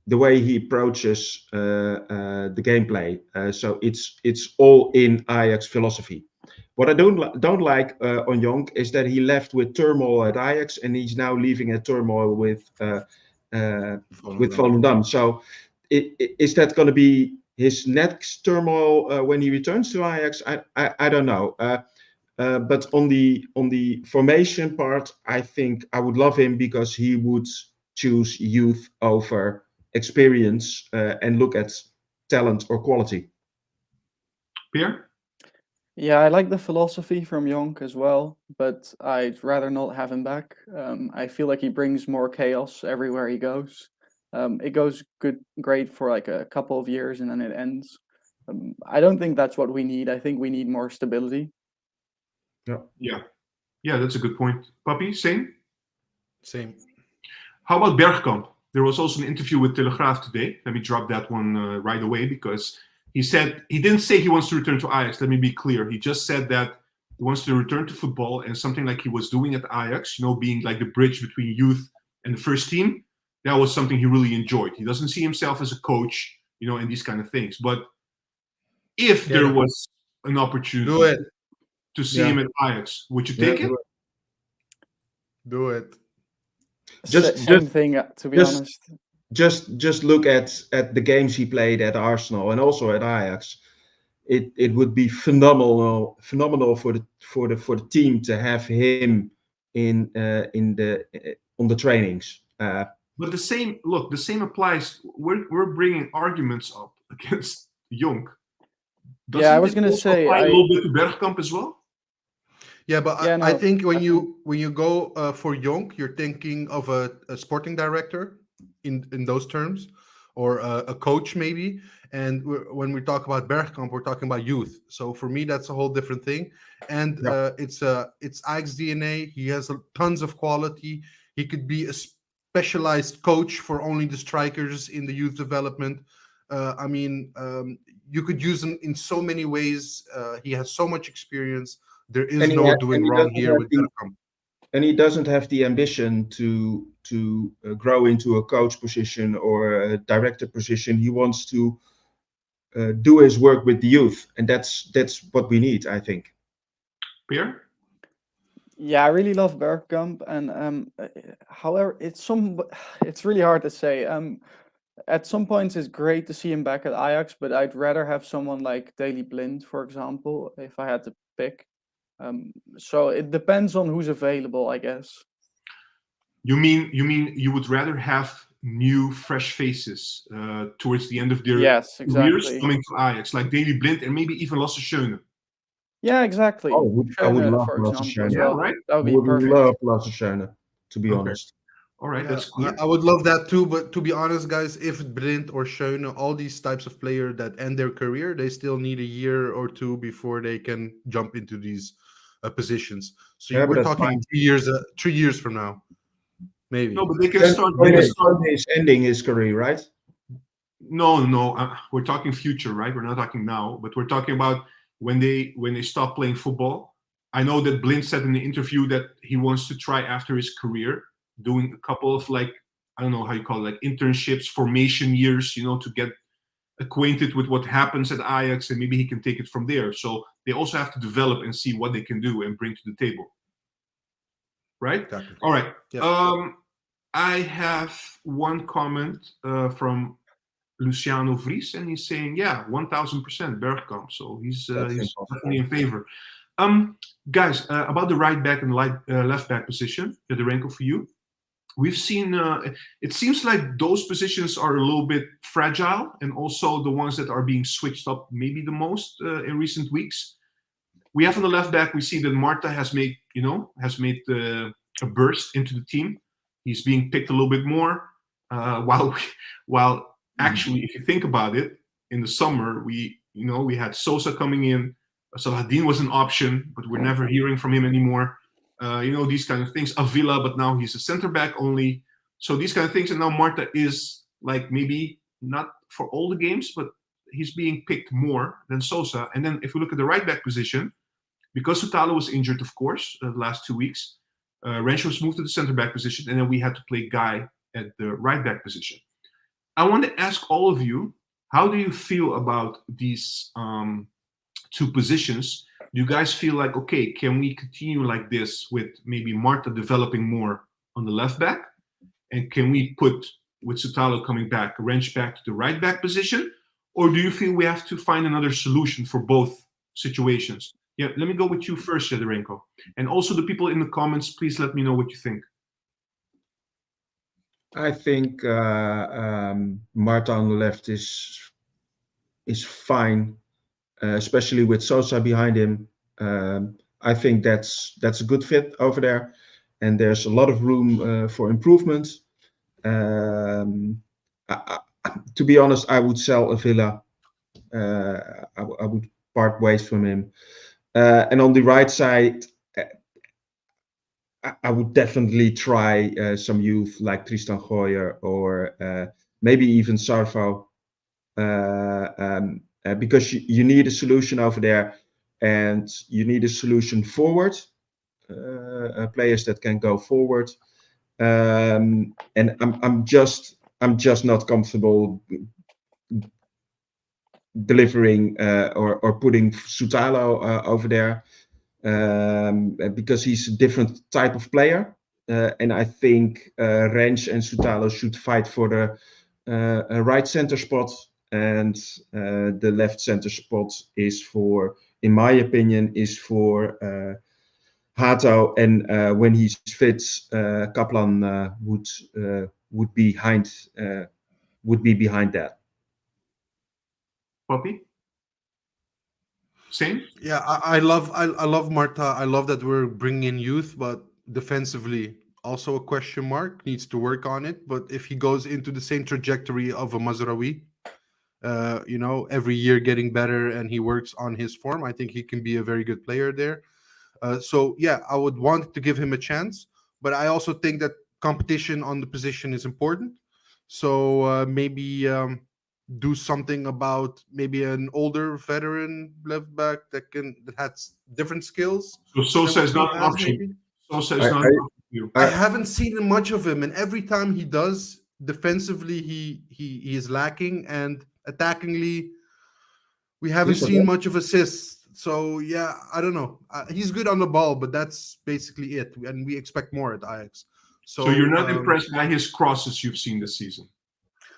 the way he approaches the gameplay. So it's all in Ajax philosophy. What I don't like on Jonk is that he left with turmoil at Ajax, and he's now leaving at turmoil with Volendam. So is that going to be his next turmoil when he returns to Ajax? I don't know. But on the formation part, I think I would love him because he would choose youth over experience and look at talent or quality. Pierre? Yeah, I like the philosophy from Jonk as well, but I'd rather not have him back. I feel like he brings more chaos everywhere he goes. It goes great for like a couple of years and then it ends. I don't think that's what we need. I think we need more stability. Yeah, that's a good point. Puppy, same? Same. How about Bergkamp? There was also an interview with Telegraaf today. Let me drop that one right away because he didn't say he wants to return to Ajax. Let me be clear. He just said that he wants to return to football and something like he was doing at Ajax, being like the bridge between youth and the first team. That was something he really enjoyed. He doesn't see himself as a coach, and these kind of things. But if there was an opportunity to see him at Ajax, would you take it? Do it. Same thing, to be honest. Just look at the games he played at Arsenal and also at Ajax. It would be phenomenal for the team to have him on the trainings. But the same applies. We're bringing arguments up against Jonk. I was going to say a little bit to Bergkamp as well. Yeah, but I think when you go for Jonk, you're thinking of a sporting director in those terms, or a coach maybe. And when we talk about Bergkamp, we're talking about youth. So for me, that's a whole different thing. And it's Ajax DNA. He has tons of quality. He could be a specialized coach for only the strikers in the youth development. You could use him in so many ways. He has so much experience. There is no doing wrong here with Bergkamp. And he doesn't have the ambition to grow into a coach position or a director position. He wants to do his work with the youth, and that's what we need, I think. Pierre? Yeah, I really love Bergkamp, and however, it's really hard to say. At some points, it's great to see him back at Ajax, but I'd rather have someone like Daley Blind, for example, if I had to pick. So it depends on who's available, I guess. You mean you would rather have new, fresh faces towards the end of their Yes, careers exactly. coming to Ajax, like Daley Blind and maybe even Lasse Schöne. Yeah, exactly. I would Schöne, love for Lasse example, as Schöne. Yeah, well. right. That would be Would perfect. love Lasse Schöne, to be Okay. honest. All right, Yeah, that's clear. I would love that too, but to be honest, guys, if Blind or Schöne, all these types of players that end their career, they still need a year or two before they can jump into these positions. So Yeah, but we're that's talking fine. 3 years from now, maybe. No, but they can start. They can start. Schöne is ending his career, right? No. We're talking future, right? We're not talking now, but we're talking about when they stop playing football. I know that Blind said in the interview that he wants to try after his career, doing a couple of like I don't know how you call it, like internships, formation years, to get acquainted with what happens at Ajax, and maybe he can take it from there. So they also have to develop and see what they can do and bring to the table, right? Exactly. All right. Yeah. I have one comment from Luciano Vries, and he's saying, "Yeah, 1000% Bergkamp." So he's impossible. definitely in favor. Guys, about the right back and left back position, Fedorenko, for you, we've seen. It seems like those positions are a little bit fragile, and also the ones that are being switched up maybe the most in recent weeks. We have on the left back, we see that Marta has made a burst into the team. He's being picked a little bit more. While actually, if you think about it, in the summer we had Sosa coming in. Saladin was an option, but we're never hearing from him anymore. These kind of things. Avila, but now he's a center back only. So these kind of things, and now Marta is like maybe not for all the games, but he's being picked more than Sosa. And then if we look at the right back position, because Sutalo was injured, of course, the last 2 weeks, Rensch was moved to the center back position, and then we had to play Guy at the right back position. I want to ask all of you, how do you feel about these two positions? Do you guys feel like, okay, can we continue like this with maybe Marta developing more on the left back? And can we put, with Sutalo coming back, Rensch back to the right back position? Or do you feel we have to find another solution for both situations? Yeah, let me go with you first, Fedorenko. And also the people in the comments, please let me know what you think. I think Marta on the left is fine, especially with Sosa behind him. I think that's a good fit over there, and there's a lot of room for improvement. To be honest, I would sell Avila. I would part ways from him. And on the right side, I would definitely try some youth like Tristan Gooyer or maybe even Sarvo, because you need a solution over there, and you need a solution forward, players that can go forward. And I'm just not comfortable delivering or putting Sutalo over there. Because he's a different type of player. And I think Rensch and Sutalo should fight for the right center spot, and the left center spot is for, in my opinion, is for Hato. And when he's fit, Kaplan would be behind that. Poppy? Same? Yeah, I love Marta. I love that we're bringing in youth, but defensively also a question mark. Needs to work on it. But if he goes into the same trajectory of a Mazraoui, every year getting better, and he works on his form, I think he can be a very good player there. So yeah, I would want to give him a chance, but I also think that competition on the position is important. So maybe do something about maybe an older veteran left back that has different skills. So Sosa is not an option. Maybe. Sosa is not an option for you. I haven't seen much of him, and every time he does, defensively he is lacking, and attackingly we haven't seen much of assists. So yeah, I don't know. He's good on the ball, but that's basically it, and we expect more at Ajax. So you're not impressed by his crosses you've seen this season?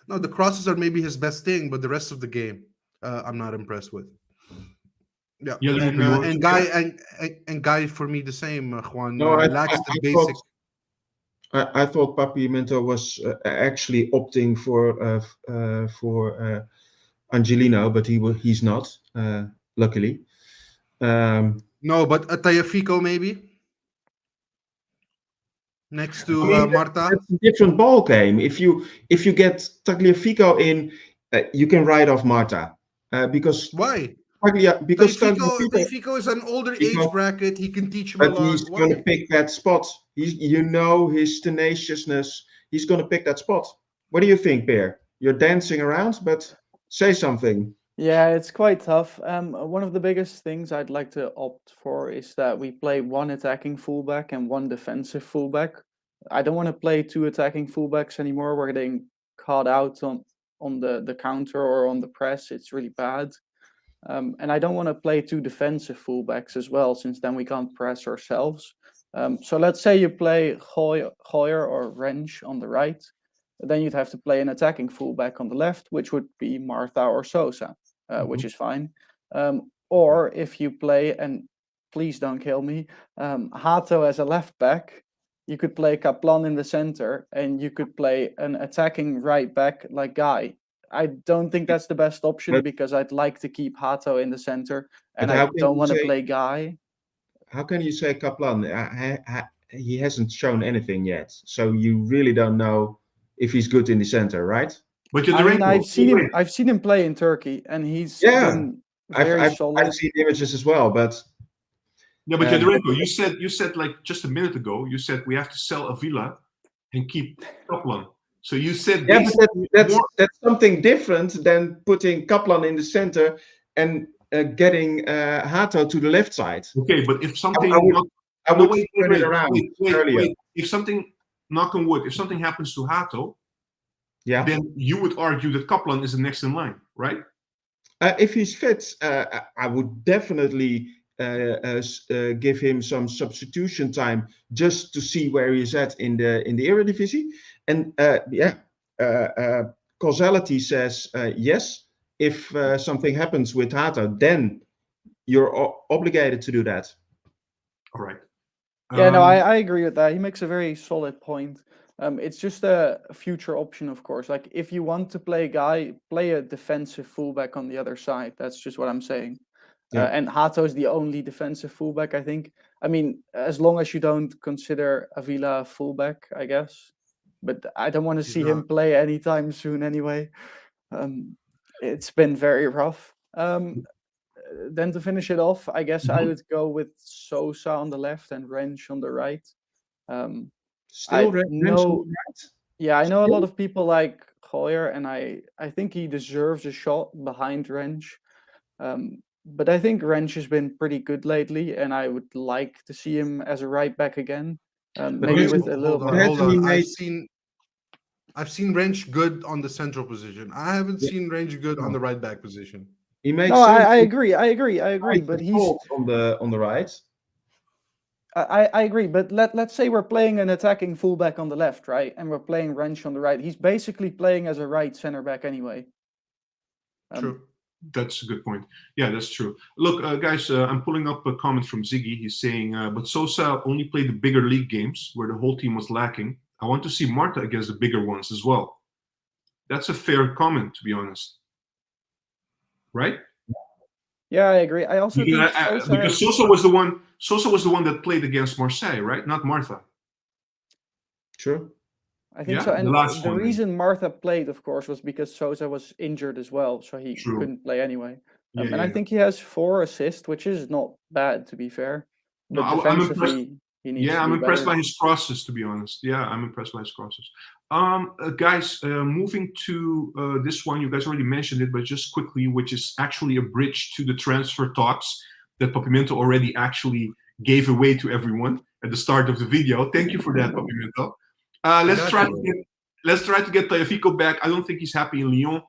No, the crosses are maybe his best thing, but the rest of the game, I'm not impressed with. Yeah, Yeah, and Guy and Guy for me the same. Juan No, lacks the basic. I thought Pimento was actually opting for Angelino, but he's not. Luckily. No, but a Tagliafico maybe next to I mean, Marta. that's a different ball game. If you get Tagliafico in, you can write off Marta because Why? because Tagliafico is an older age bracket. He can teach him a but he's lot. going to Why? pick that spot. His tenaciousness. He's going to pick that spot. What do you think, Bear? You're dancing around, but say something. Yeah, it's quite tough. One of the biggest things I'd like to opt for is that we play one attacking fullback and one defensive fullback. I don't want to play two attacking fullbacks anymore. We're getting caught out on the counter or on the press. It's really bad. And I don't want to play two defensive fullbacks as well, since then we can't press ourselves. So let's say you play Goyer or Wrench on the right. Then you'd have to play an attacking fullback on the left, which would be Martha or Sosa. Which is fine. Or if you play, and please don't kill me, Hato as a left back, you could play Kaplan in the center, and you could play an attacking right back like Guy. I don't think that's the best option because I'd like to keep Hato in the center, and I don't want to play Guy. How can you say Kaplan? He hasn't shown anything yet, so you really don't know if he's good in the center, right? But I mean, I've seen him play in Turkey, and he's been very solid. I've seen images as well, but yeah, but Jadrenko, you said like just a minute ago, you said we have to sell Avila and keep Kaplan. So you said but that's something different than putting Kaplan in the center and getting Hato to the left side. Okay, but if something I would turn it around earlier. Wait. If something, knock on wood, if something happens to Hato, then you would argue that Kaplan is the next in line, right? If he's fit, I would definitely give him some substitution time just to see where he's at in the Eredivisie. And causality says yes. If something happens with Hato, then you're obligated to do that. All right. Yeah, no, I agree with that. He makes a very solid point. It's just a future option, of course. Like, if you want to play Guy, play a defensive fullback on the other side. That's just what I'm saying. Yeah. And Hato is the only defensive fullback, I think. I mean, as long as you don't consider Avila a fullback, I guess. But I don't want to see him play anytime soon anyway. It's been very rough. Then to finish it off, I guess I would go with Sosa on the left and Wrench on the right. Still Wrench on the right? Yeah, I know a lot of people like Goyer, and I think he deserves a shot behind Wrench. But I think Wrench has been pretty good lately, and I would like to see him as a right back again. Maybe with a little more. Hold on. I've seen Wrench good on the central position. I haven't seen Wrench good on the right back position. He makes I agree. But he's on the right. I agree, but let's say we're playing an attacking fullback on the left, right? And we're playing Wrench on the right. He's basically playing as a right center back anyway. True. That's a good point. Yeah, that's true. Look, guys, I'm pulling up a comment from Ziggy. He's saying, but Sosa only played the bigger league games where the whole team was lacking. I want to see Marta against the bigger ones as well. That's a fair comment, to be honest. Right? Yeah, I agree. I also think because Sosa was the one that played against Marseille, right? Not Martha. True. I think so. And the reason Martha played, of course, was because Sosa was injured as well, so he couldn't play anyway. I think he has 4 assists, which is not bad, to be fair. But I'm impressed. He needs I'm impressed by his crosses, to be honest. Yeah, I'm impressed by his crosses. Guys, moving to this one, you guys already mentioned it, but just quickly, which is actually a bridge to the transfer talks that Papimento already actually gave away to everyone at the start of the video. Thank you for that, Papimento. Let's try to get Tagliafico back. I don't think he's happy in Lyon,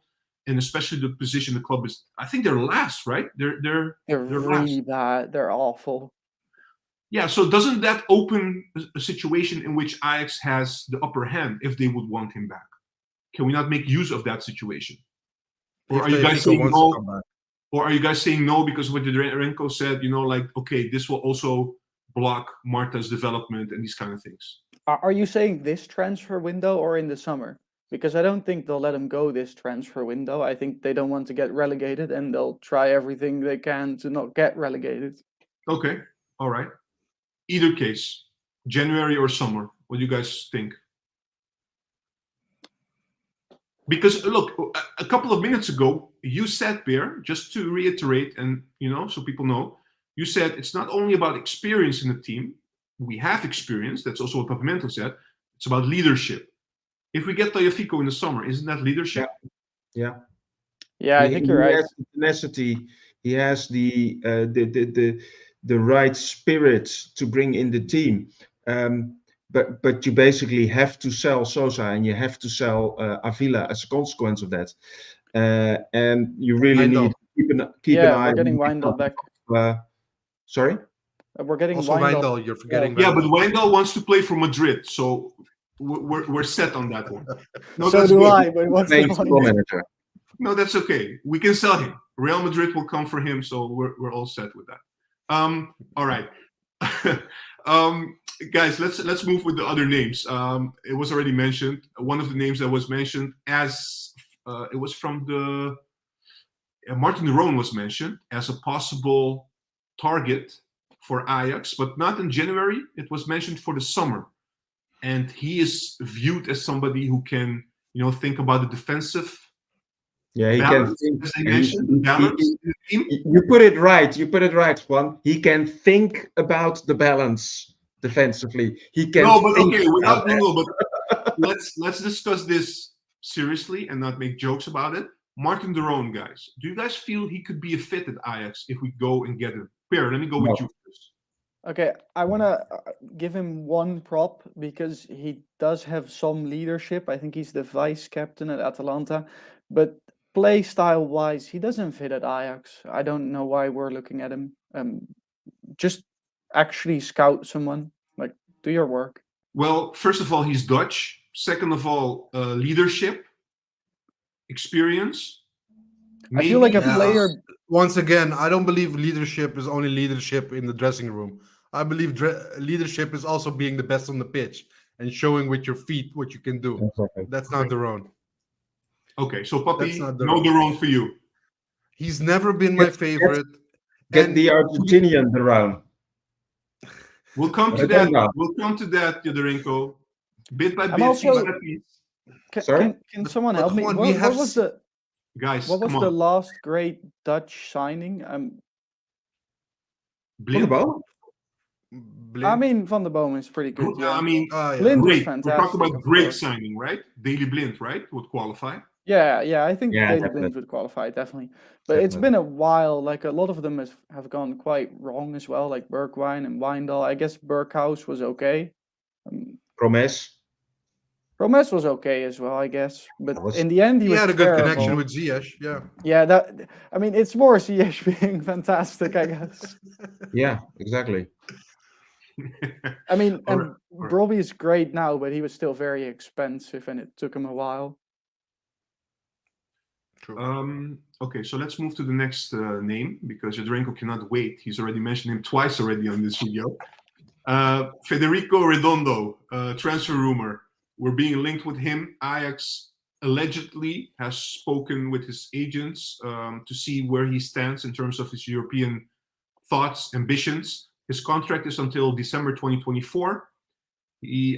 and especially the position the club is. I think they're last, right? They're really bad. They're awful. Yeah, so doesn't that open a situation in which Ajax has the upper hand if they would want him back? Can we not make use of that situation? Or are you guys saying no? Or are you guys saying no because of what Renko said? Like, okay, this will also block Marta's development and these kind of things. Are you saying this transfer window or in the summer? Because I don't think they'll let him go this transfer window. I think they don't want to get relegated, and they'll try everything they can to not get relegated. Okay, all right. Either case, January or summer. What do you guys think? Because look, a couple of minutes ago, you said, Pierre, just to reiterate, and so people know, you said it's not only about experience in the team. We have experience. That's also what Papamento said. It's about leadership. If we get Tagliafico in the summer, isn't that leadership? Yeah. Yeah, I think you're He right. has the tenacity. He has the right spirit to bring in the team. But you basically have to sell Sosa and you have to sell Avila as a consequence of that. And you really need to keep an eye. We're getting Wijndal back. Sorry? We're getting Also Wijndal, you're forgetting. Yeah, but Wijndal wants to play for Madrid, so we're set on that one. No, so that's do good. I. But what's the point? Manager. No, that's okay. We can sell him. Real Madrid will come for him, so we're all set with that. All right. Guys, let's move with the other names. It was already mentioned. One of the names that was mentioned as it was from the Martin de Roon was mentioned as a possible target for Ajax, but not in January. It was mentioned for the summer, and he is viewed as somebody who can, think about the defensive. Yeah, he balance, can think. as they mentioned, balance in the team. You put it right, Juan. He can think about the balance defensively. He can. No, but think okay, about that. but let's discuss this seriously and not make jokes about it. Martin de Roon, guys, do you guys feel he could be a fit at Ajax if we go and get him? Pierre, let me go with you first. Okay, I want to give him one prop because he does have some leadership. I think he's the vice captain at Atalanta, but play style wise, he doesn't fit at Ajax. I don't know why we're looking at him. Just actually scout someone. Like, do your work. Well, first of all, he's Dutch. Second of all, leadership, experience. I feel like a player. Once again, I don't believe leadership is only leadership in the dressing room. I believe leadership is also being the best on the pitch and showing with your feet what you can do. Exactly. That's not de Roon. Okay, so Papi, That's not no de Roon for you. He's never been my favorite. Get the Argentinian around. We'll come to that. We'll come to that, Yodorenko. Bit by bit, also, Sorry? Can someone help me? What was the guys? What was the last great Dutch signing? Blind? I mean, Van der Boom is pretty good. Yeah. I mean, Blind was great. fantastic. We're talking about great signing, right? Daily Blind, right? Would qualify. Yeah. I think Daily Blind would qualify definitely. But it's been a while. Like a lot of them have gone quite wrong as well. Like Bergwijn and Wijndal. I guess Berghuis was okay. Promes was okay as well, I guess. But in the end, he had a good terrible. connection with Ziyech. Yeah. Yeah. I mean, it's more Ziyech being fantastic, I guess. Yeah, exactly. I mean, and Brobbey is great now, but he was still very expensive, and it took him a while. True. Okay, so let's move to the next name because Yodorenko cannot wait. He's already mentioned him twice already on this video. Federico Redondo, transfer rumor. We're being linked with him. Ajax allegedly has spoken with his agents to see where he stands in terms of his European thoughts, ambitions. His contract is until December 2024.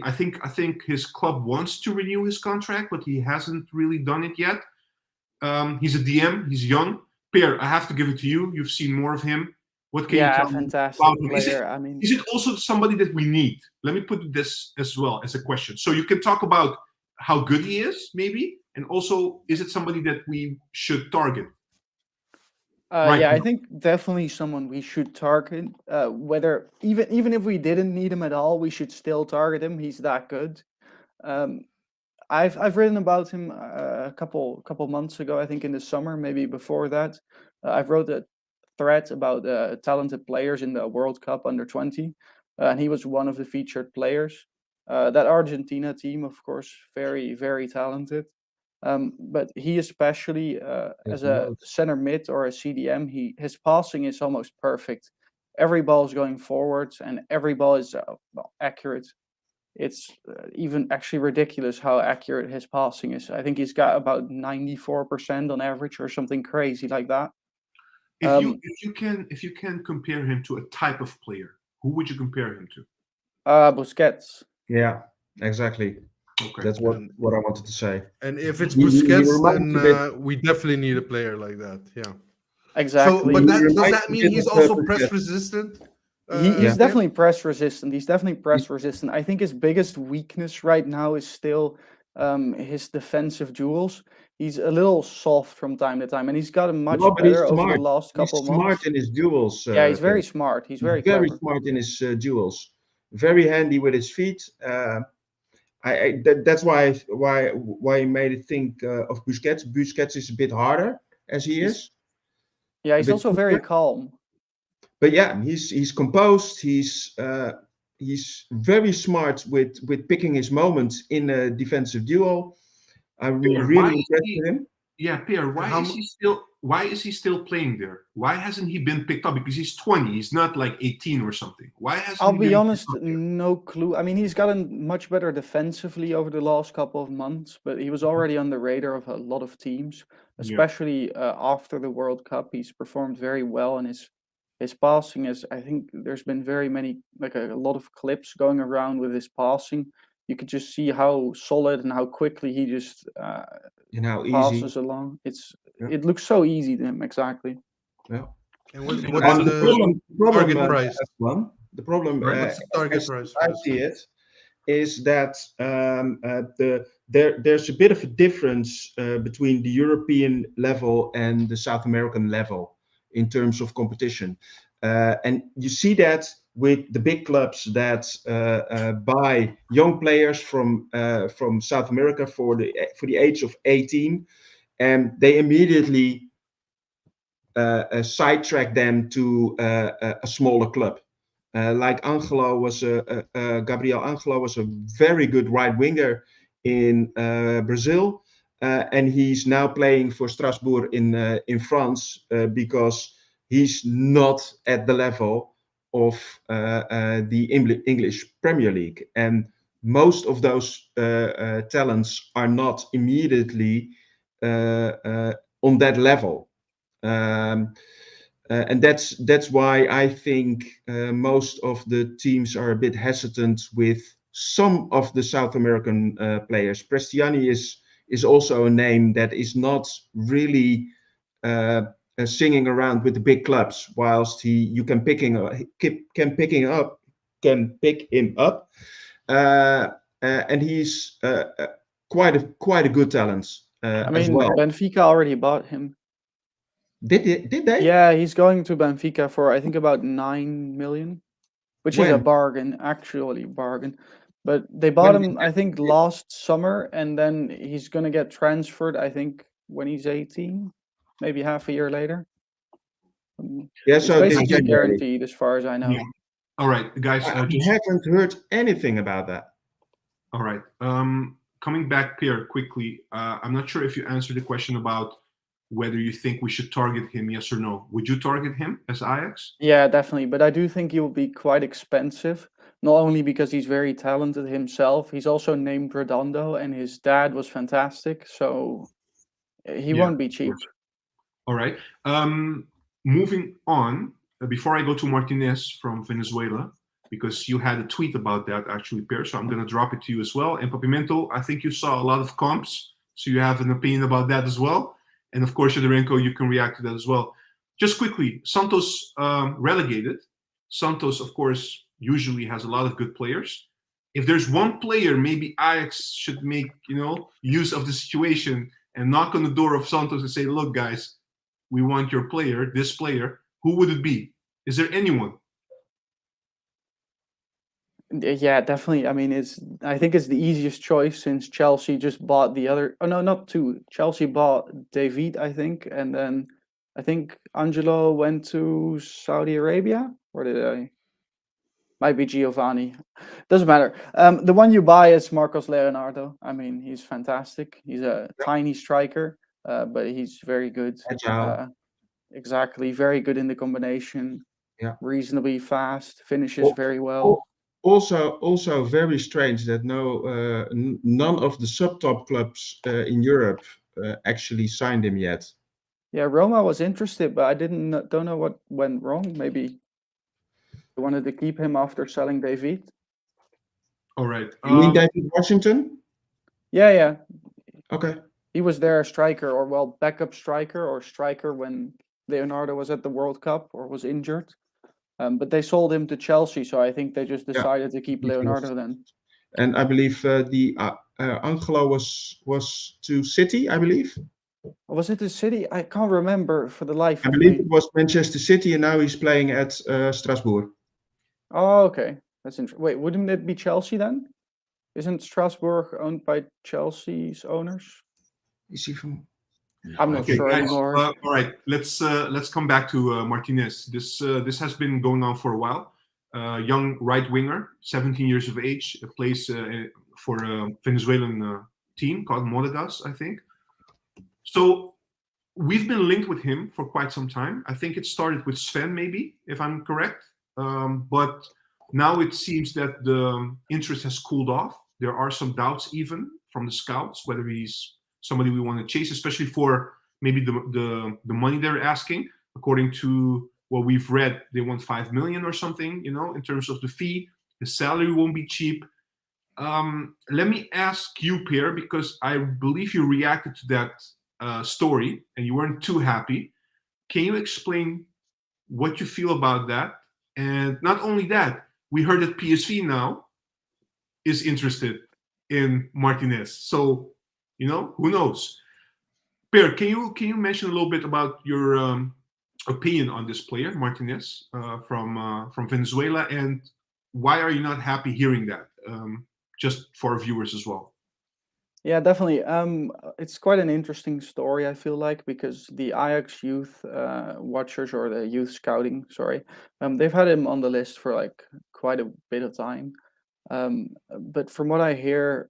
I think his club wants to renew his contract, but he hasn't really done it yet. He's a DM. He's young. Pierre, I have to give it to you. You've seen more of him. What can you tell me about him? Is it also somebody that we need? Let me put this as well as a question. So you can talk about how good he is, maybe, and also, is it somebody that we should target? I think definitely someone we should target. Whether even if we didn't need him at all, we should still target him. He's that good. I've written about him a couple months ago. I think in the summer, maybe before that. I've wrote a thread about talented players in the World Cup under-20, and he was one of the featured players. That Argentina team, of course, very very talented. But he especially as a loads. center mid or a CDM, his passing is almost perfect. Every ball is going forwards, and every ball is accurate. It's even actually ridiculous how accurate his passing is. I think he's got about 94% on average or something crazy like that. If you can compare him to a type of player, who would you compare him to? Busquets. Yeah, exactly. Okay. That's what I wanted to say. And if it's He Busquets, reminds me a then we definitely need a player like that. Yeah. Exactly. So, but He does reminds that me mean a he's bit of also Busquets. press resistant? He's Yeah. definitely press resistant. He's definitely press resistant. I think his biggest weakness right now is still his defensive duels. He's a little soft from time to time, and he's gotten much No, but he's better over the smart. last couple He's of months. smart in his duels. Yeah, he's very Pierre. smart. He's He's very very clever. smart in his duels. Very handy with his feet. That's why I made it think of Busquets. Busquets is a bit harder as he He's- is, Yeah, a he's bit also very quicker. calm. But yeah, he's composed. He's very smart with picking his moments in a defensive duel. I'm Pierre, really impressed with him. Yeah, Pierre, why is he still playing there? Why hasn't he been picked up? Because he's 20, he's not like 18 or something. Why hasn't I'll he be been honest, picked up there? no clue. I mean, he's gotten much better defensively over the last couple of months, but he was already on the radar of a lot of teams, especially after the World Cup. He's performed very well, and his passing is. I think there's been very many, like a lot of clips going around with his passing. You could just see how solid and how quickly he just And how easy. passes along. It looks so easy to him. Exactly. Yeah. And what's And the target price? The problem, What's the target as price? I see it, is that there's a bit of a difference between the European level and the South American level in terms of competition, and you see that with the big clubs that buy young players from South America for the age of 18, and they immediately sidetrack them to a smaller club. Like Gabriel Angelo was a very good right winger in Brazil, and he's now playing for Strasbourg in France because he's not at the level of the English Premier League, and most of those talents are not immediately on that level. And that's why I think most of the teams are a bit hesitant with some of the South American players. Prestiani is also a name that is not really singing around with the big clubs, whilst you can pick him up, and he's quite a good talent I as mean, well. Benfica already bought him. Did they? Yeah, he's going to Benfica for I think about 9 million, which is a When? bargain, actually bargain. But they bought him, I think, last summer, and then he's gonna get transferred, I think, when he's 18, maybe half a year later. Yeah, It's so this basically January. guaranteed, as far as I know. Yeah. All right, guys. I haven't heard anything about that. All right. Coming back, Pierre, quickly. I'm not sure if you answered the question about whether you think we should target him, yes or no. Would you target him as Ajax? Yeah, definitely. But I do think he will be quite expensive, not only because he's very talented himself, he's also named Redondo, and his dad was fantastic, so he Yeah, won't be of cheap. course. All right. Moving on, before I go to Martinez from Venezuela, because you had a tweet about that actually, Pierre, so I'm going to drop it to you as well. And Papimento, I think you saw a lot of comps, so you have an opinion about that as well. And of course, Yodorenko, you can react to that as well. Just quickly, Santos relegated. Santos, of course, usually has a lot of good players. If there's one player, maybe Ajax should make use of the situation and knock on the door of Santos and say, "Look, guys, we want your player, this player." Who would it be? Is there anyone? Yeah, definitely. I mean, I think it's the easiest choice since Chelsea just bought the other. Oh no, not two. Chelsea bought David, I think, and then I think Angelo went to Saudi Arabia. Or did I? Might be Giovanni. Doesn't matter. The one you buy is Marcos Leonardo. I mean, he's fantastic. He's a tiny striker, but he's very good. Agile. Exactly. Very good in the combination. Yeah. Reasonably fast. Finishes very well. Also very strange that none of the sub-top clubs in Europe actually signed him yet. Yeah, Roma was interested, but I don't know what went wrong. Maybe they wanted to keep him after selling David. All right. You mean David Washington? Yeah. Okay. He was their striker, or well, backup striker or striker when Leonardo was at the World Cup or was injured. But they sold him to Chelsea, so I think they just decided to keep Leonardo then. And I believe the Angelo was to City, I believe. Was it the City? I can't remember for the life of me. I believe it was Manchester City, and now he's playing at Strasbourg. Oh, okay. That's interesting. Wait, wouldn't it be Chelsea then? Isn't Strasbourg owned by Chelsea's owners? Is he from? I'm not sure guys, anymore. all right, let's come back to Martinez. This has been going on for a while. Young right winger, 17 years of age, plays for a Venezuelan team called Monagas, I think. So we've been linked with him for quite some time. I think it started with Sven, maybe, if I'm correct. But now it seems that the interest has cooled off. There are some doubts even from the scouts whether he's somebody we want to chase, especially for maybe the money they're asking. According to what we've read, they want 5 million or something, in terms of the fee. The salary won't be cheap. Let me ask you, Pierre, because I believe you reacted to that story and you weren't too happy. Can you explain what you feel about that? And not only that, we heard that PSV now is interested in Martinez. So, who knows? Pierre, can you mention a little bit about your opinion on this player, Martinez, from Venezuela, and why are you not happy hearing that? Just for our viewers as well. Yeah, definitely. It's quite an interesting story, I feel like, because the Ajax youth watchers or the youth scouting, sorry, they've had him on the list for like quite a bit of time. But from what I hear,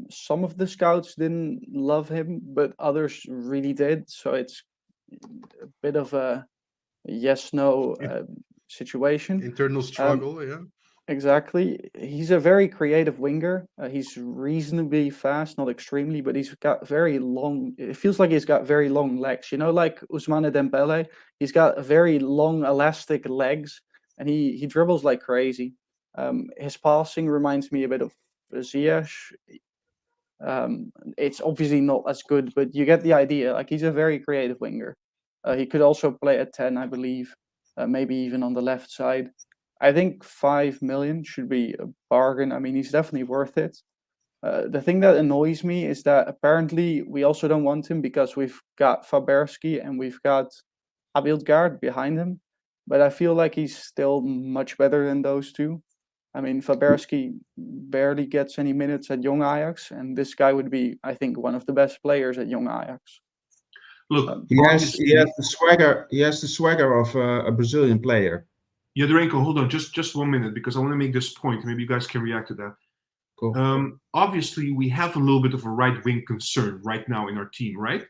some of the scouts didn't love him, but others really did. So it's a bit of a yes/no situation. Internal struggle, yeah. Exactly. He's a very creative winger. He's reasonably fast, not extremely, but he's got very long. It feels like he's got very long legs. Like Ousmane Dembele. He's got very long, elastic legs, and he dribbles like crazy. His passing reminds me a bit of Ziyech. It's obviously not as good, but you get the idea. Like he's a very creative winger. He could also play at 10, I believe, maybe even on the left side. I think 5 million should be a bargain. I mean, he's definitely worth it. The thing that annoys me is that apparently we also don't want him because we've got Faberski and we've got Abildgaard behind him. But I feel like he's still much better than those two. I mean, Faberski barely gets any minutes at Young Ajax, and this guy would be, I think, one of the best players at Young Ajax. Look, he has the swagger. He has the swagger of a Brazilian player. Yeah, Durenko, hold on, just 1 minute, because I want to make this point. Maybe you guys can react to that. Cool. Obviously, we have a little bit of a right-wing concern right now in our team, right?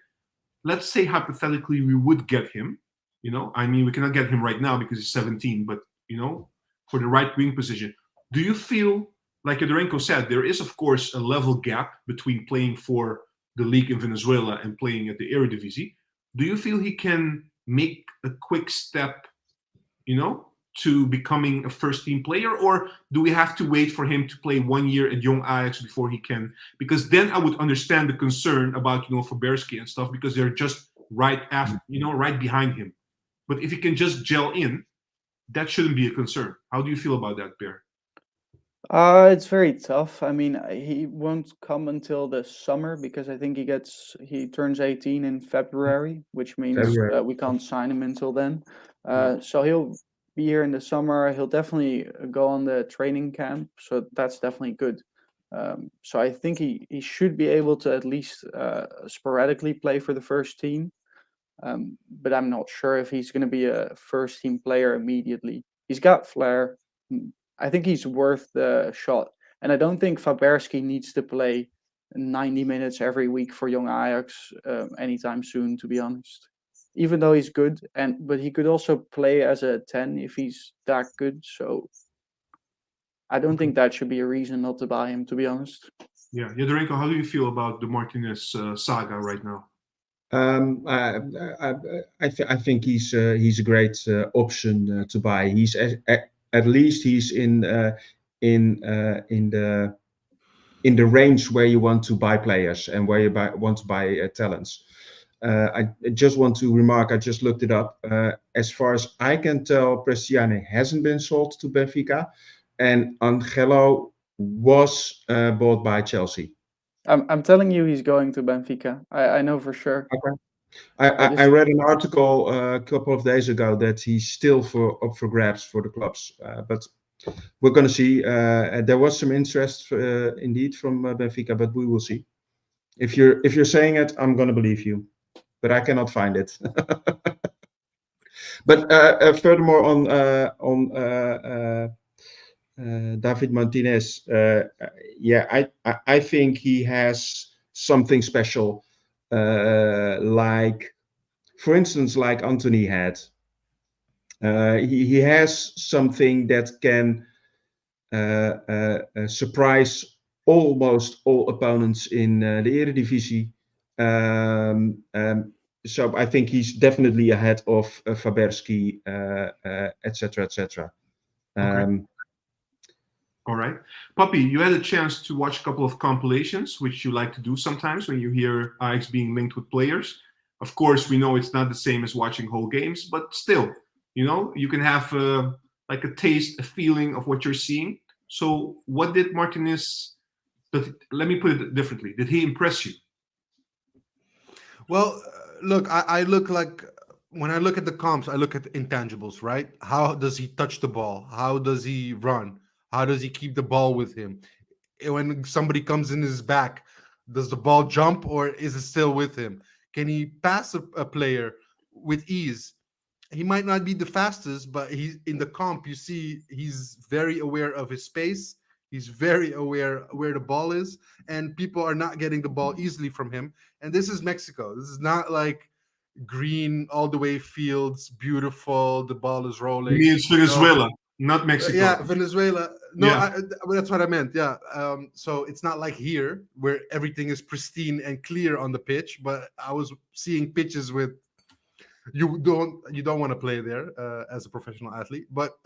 Let's say hypothetically we would get him. I mean, we cannot get him right now because he's 17, but for the right-wing position, do you feel like Durenko said, there is of course a level gap between playing for the league in Venezuela and playing at the Eredivisie? Do you feel he can make a quick step, to becoming a first-team player, or do we have to wait for him to play 1 year at Young Ajax before he can? Because then I would understand the concern about Faberski and stuff, because they're just right after, right behind him. But if he can just gel in, that shouldn't be a concern. How do you feel about that, Bear? It's very tough. I mean, he won't come until the summer because I think he turns 18 in February, which means we can't sign him until then. So he'll be here in the summer. He'll definitely go on the training camp, so that's definitely good. So I think he should be able to at least sporadically play for the first team. But I'm not sure if he's going to be a first team player immediately. He's got flair, I think he's worth the shot. And I don't think Faberski needs to play 90 minutes every week for young Ajax anytime soon, to be honest. Even though he's good, but he could also play as a 10 if he's that good. So I don't think that should be a reason not to buy him, to be honest. Yeah, Jadrenko, how do you feel about the Martinez saga right now? I think he's a great option to buy. He's at least he's in the range where you want to buy players and where you want to buy talents. I just want to remark, I just looked it up. As far as I can tell, Prestiani hasn't been sold to Benfica, and Angelo was bought by Chelsea. I'm telling you, he's going to Benfica. I know for sure. Okay. I read an article a couple of days ago that he's still up for grabs for the clubs, but we're going to see. There was some interest indeed from Benfica, but we will see. If you're saying it, I'm going to believe you, but I cannot find it. But furthermore on David Martinez, I think he has something special, like, for instance, like Anthony had. He has something that can surprise almost all opponents in the Eredivisie. So I think he's definitely ahead of Faberski, etc., etc. Okay. All right. Puppy, you had a chance to watch a couple of compilations, which you like to do sometimes when you hear Ajax being linked with players. Of course, we know it's not the same as watching whole games, but still, you can have like a taste, a feeling of what you're seeing. So what did Martinez, let me put it differently, did he impress you? Well, look, I look like, when I look at the comps, I look at the intangibles, right? How does he touch the ball? How does he run? How does he keep the ball with him? When somebody comes in his back, does the ball jump or is it still with him? Can he pass a player with ease? He might not be the fastest, but he's in the comp. You see, he's very aware of his space. He's very aware where the ball is, and people are not getting the ball easily from him. And this is Mexico. This is not like green all the way fields, beautiful. The ball is rolling. It means Venezuela, not Mexico. Yeah, Venezuela. No, Yeah. that's what I meant. Yeah. So it's not like here where everything is pristine and clear on the pitch. But I was seeing pitches with you don't want to play there as a professional athlete. But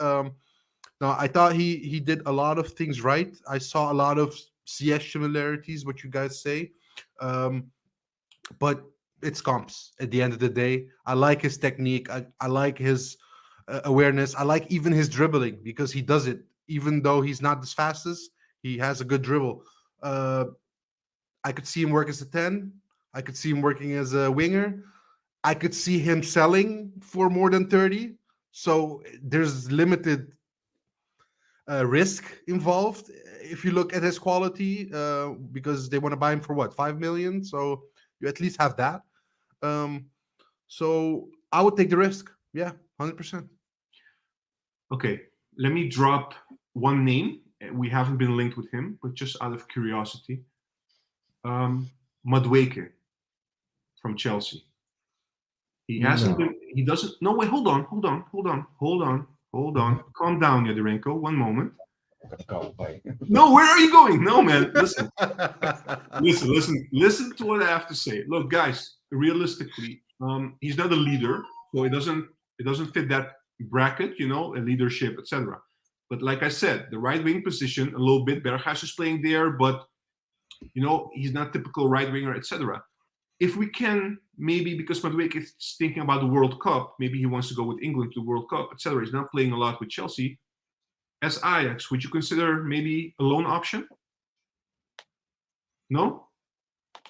no, I thought he did a lot of things right. I saw a lot of CS similarities, what you guys say. But it's comps at the end of the day. I like his technique. I like his awareness. I like even his dribbling because he does it. Even though he's not the fastest, he has a good dribble. I could see him work as a 10. I could see him working as a winger. I could see him selling for more than 30. So there's limited risk involved if you look at his quality, because they want to buy him for what, 5 million? So you at least have that. So I would take the risk. Yeah, 100%. Okay, let me drop one name. We haven't been linked with him, but just out of curiosity. Madueke from Chelsea. He hasn't been, he doesn't, no, wait, hold on. Calm down, Jadrenko, one moment. No, where are you going? No, man, listen to what I have to say. Look, guys, realistically, he's not a leader, so it doesn't fit that bracket, a leadership, etc. But like I said, the right wing position, a little bit, Berghuis is playing there, but he's not typical right winger, etc. If we can, maybe because Madueke is thinking about the World Cup, maybe he wants to go with England to the World Cup, etc. He's not playing a lot with Chelsea. As Ajax, would you consider maybe a loan option? No?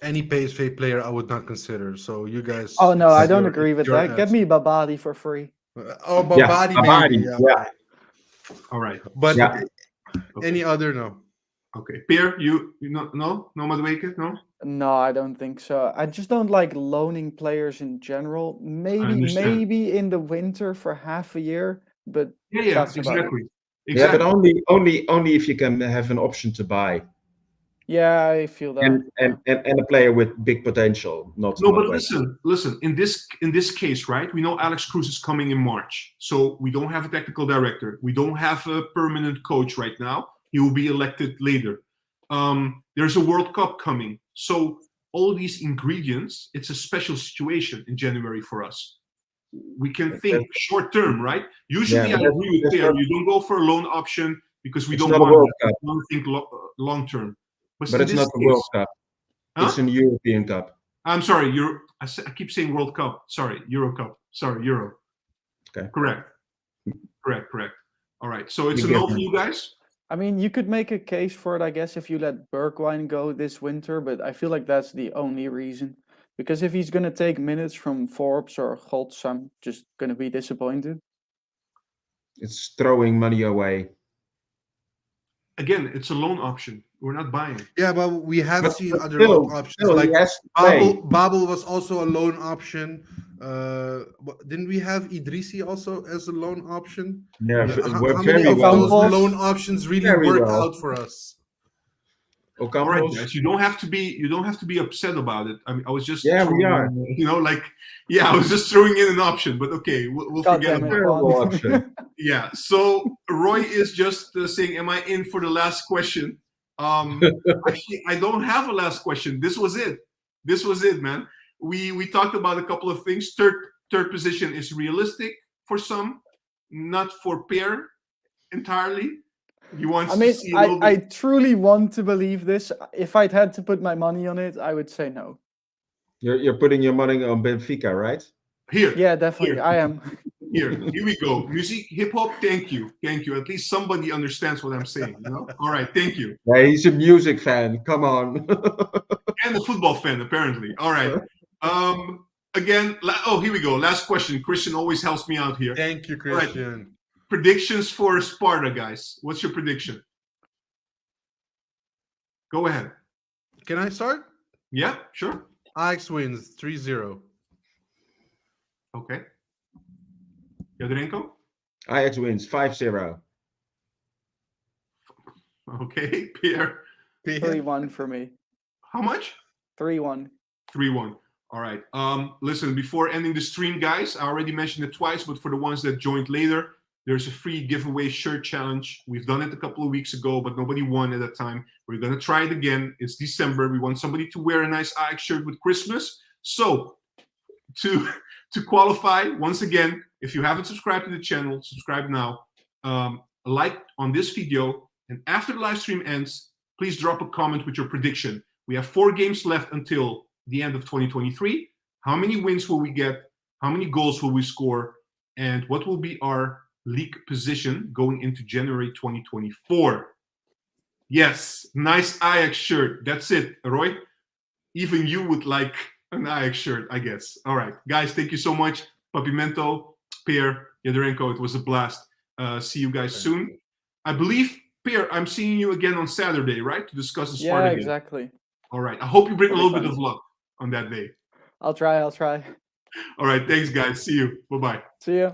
Any PSV player I would not consider. So you guys. Oh no, I don't agree with that. Get me Babadi for free. Oh, Babadi, maybe. Yeah. All right. But Okay. Any other, no. Okay. Pierre, you no Madueke, no? No, I don't think so. I just don't like loaning players in general. Maybe in the winter for half a year, but Yeah, that's about it. Exactly. Yeah, but only if you can have an option to buy Yeah, I feel that. and a player with big potential. Not but waste. listen. In this case, right? We know Alex Cruz is coming in March, so we don't have a technical director. We don't have a permanent coach right now. He will be elected later. There's a World Cup coming, so all these ingredients. It's a special situation in January for us. We can think short term, right? Usually, Yeah, I but agree with that's Pierre. not- You don't go for a loan option because we It's don't not a want World that. Cup. We want to think long term. But in it's this not the case, World Cup. huh? It's an European Cup. I'm sorry, I keep saying World Cup. Sorry, Euro Cup. Sorry, Euro. Okay. Correct. All right. So it's You a no get for me. you guys? I mean, you could make a case for it, I guess, if you let Bergwijn go this winter, but I feel like that's the only reason. Because if he's going to take minutes from Forbes or Gods, I'm just going to be disappointed. It's throwing money away. Again, it's a loan option. We're not buying. Yeah, but we have But seen other still- loan options. still, he Like has to play. Babel was also a loan option. Didn't we have Idrissi also as a loan option? Yeah, Yeah. it How worked many very of well. those Ocampos? loan options really Very worked well. out for us? All right, Ocampos. guys. You don't have to be upset about it. I mean, I was just Yeah, we are. I was just throwing in an option, but okay, we'll God forget damn it, about it. Terrible Juan. option. Yeah. So Roy is just saying, "Am I in for the last question?" Actually, I don't have a last question. This was it, man. We talked about a couple of things. Third position is realistic for some, not for Pierre entirely. He wants I mean, to see a little I bit. truly want to believe this. If I'd had to put my money on it, I would say no. You're putting your money on Benfica, right? Here, Yeah, definitely. Here. I am. here we go. Music, hip hop. Thank you. At least somebody understands what I'm saying. All right. Thank you. Yeah, he's a music fan. Come on. And a football fan, apparently. All right. Again. Here we go. Last question. Christian always helps me out here. Thank you, right. Christian. Predictions for Sparta, guys. What's your prediction? Go ahead. Can I start? Yeah, sure. Ajax wins 3-0. Okay. Jadrenko? Ajax wins 5-0. Okay. Pierre? 3-1 for me. How much? 3-1. 3-1. All right. Listen, before ending the stream, guys, I already mentioned it twice, but for the ones that joined later, there's a free giveaway shirt challenge. We've done it a couple of weeks ago, but nobody won at that time. We're going to try it again. It's December. We want somebody to wear a nice Ajax shirt with Christmas. So to qualify, once again, if you haven't subscribed to the channel, subscribe now. Like on this video. And after the live stream ends, please drop a comment with your prediction. We have 4 games left until the end of 2023. How many wins will we get? How many goals will we score? And what will be our league position going into January 2024? Yes, nice Ajax shirt. That's it, Roy. Even you would like an Ajax shirt, I guess. All right, guys, thank you so much. Papimento, Pierre, Jadrenko, it was a blast. See you guys soon. I believe, Pierre, I'm seeing you again on Saturday, right? To discuss the Sparta Yeah, game. exactly. All right. I hope you bring a That'll be little bit fun. of luck on that day. I'll try. All right. Thanks, guys. See you. Bye-bye. See ya.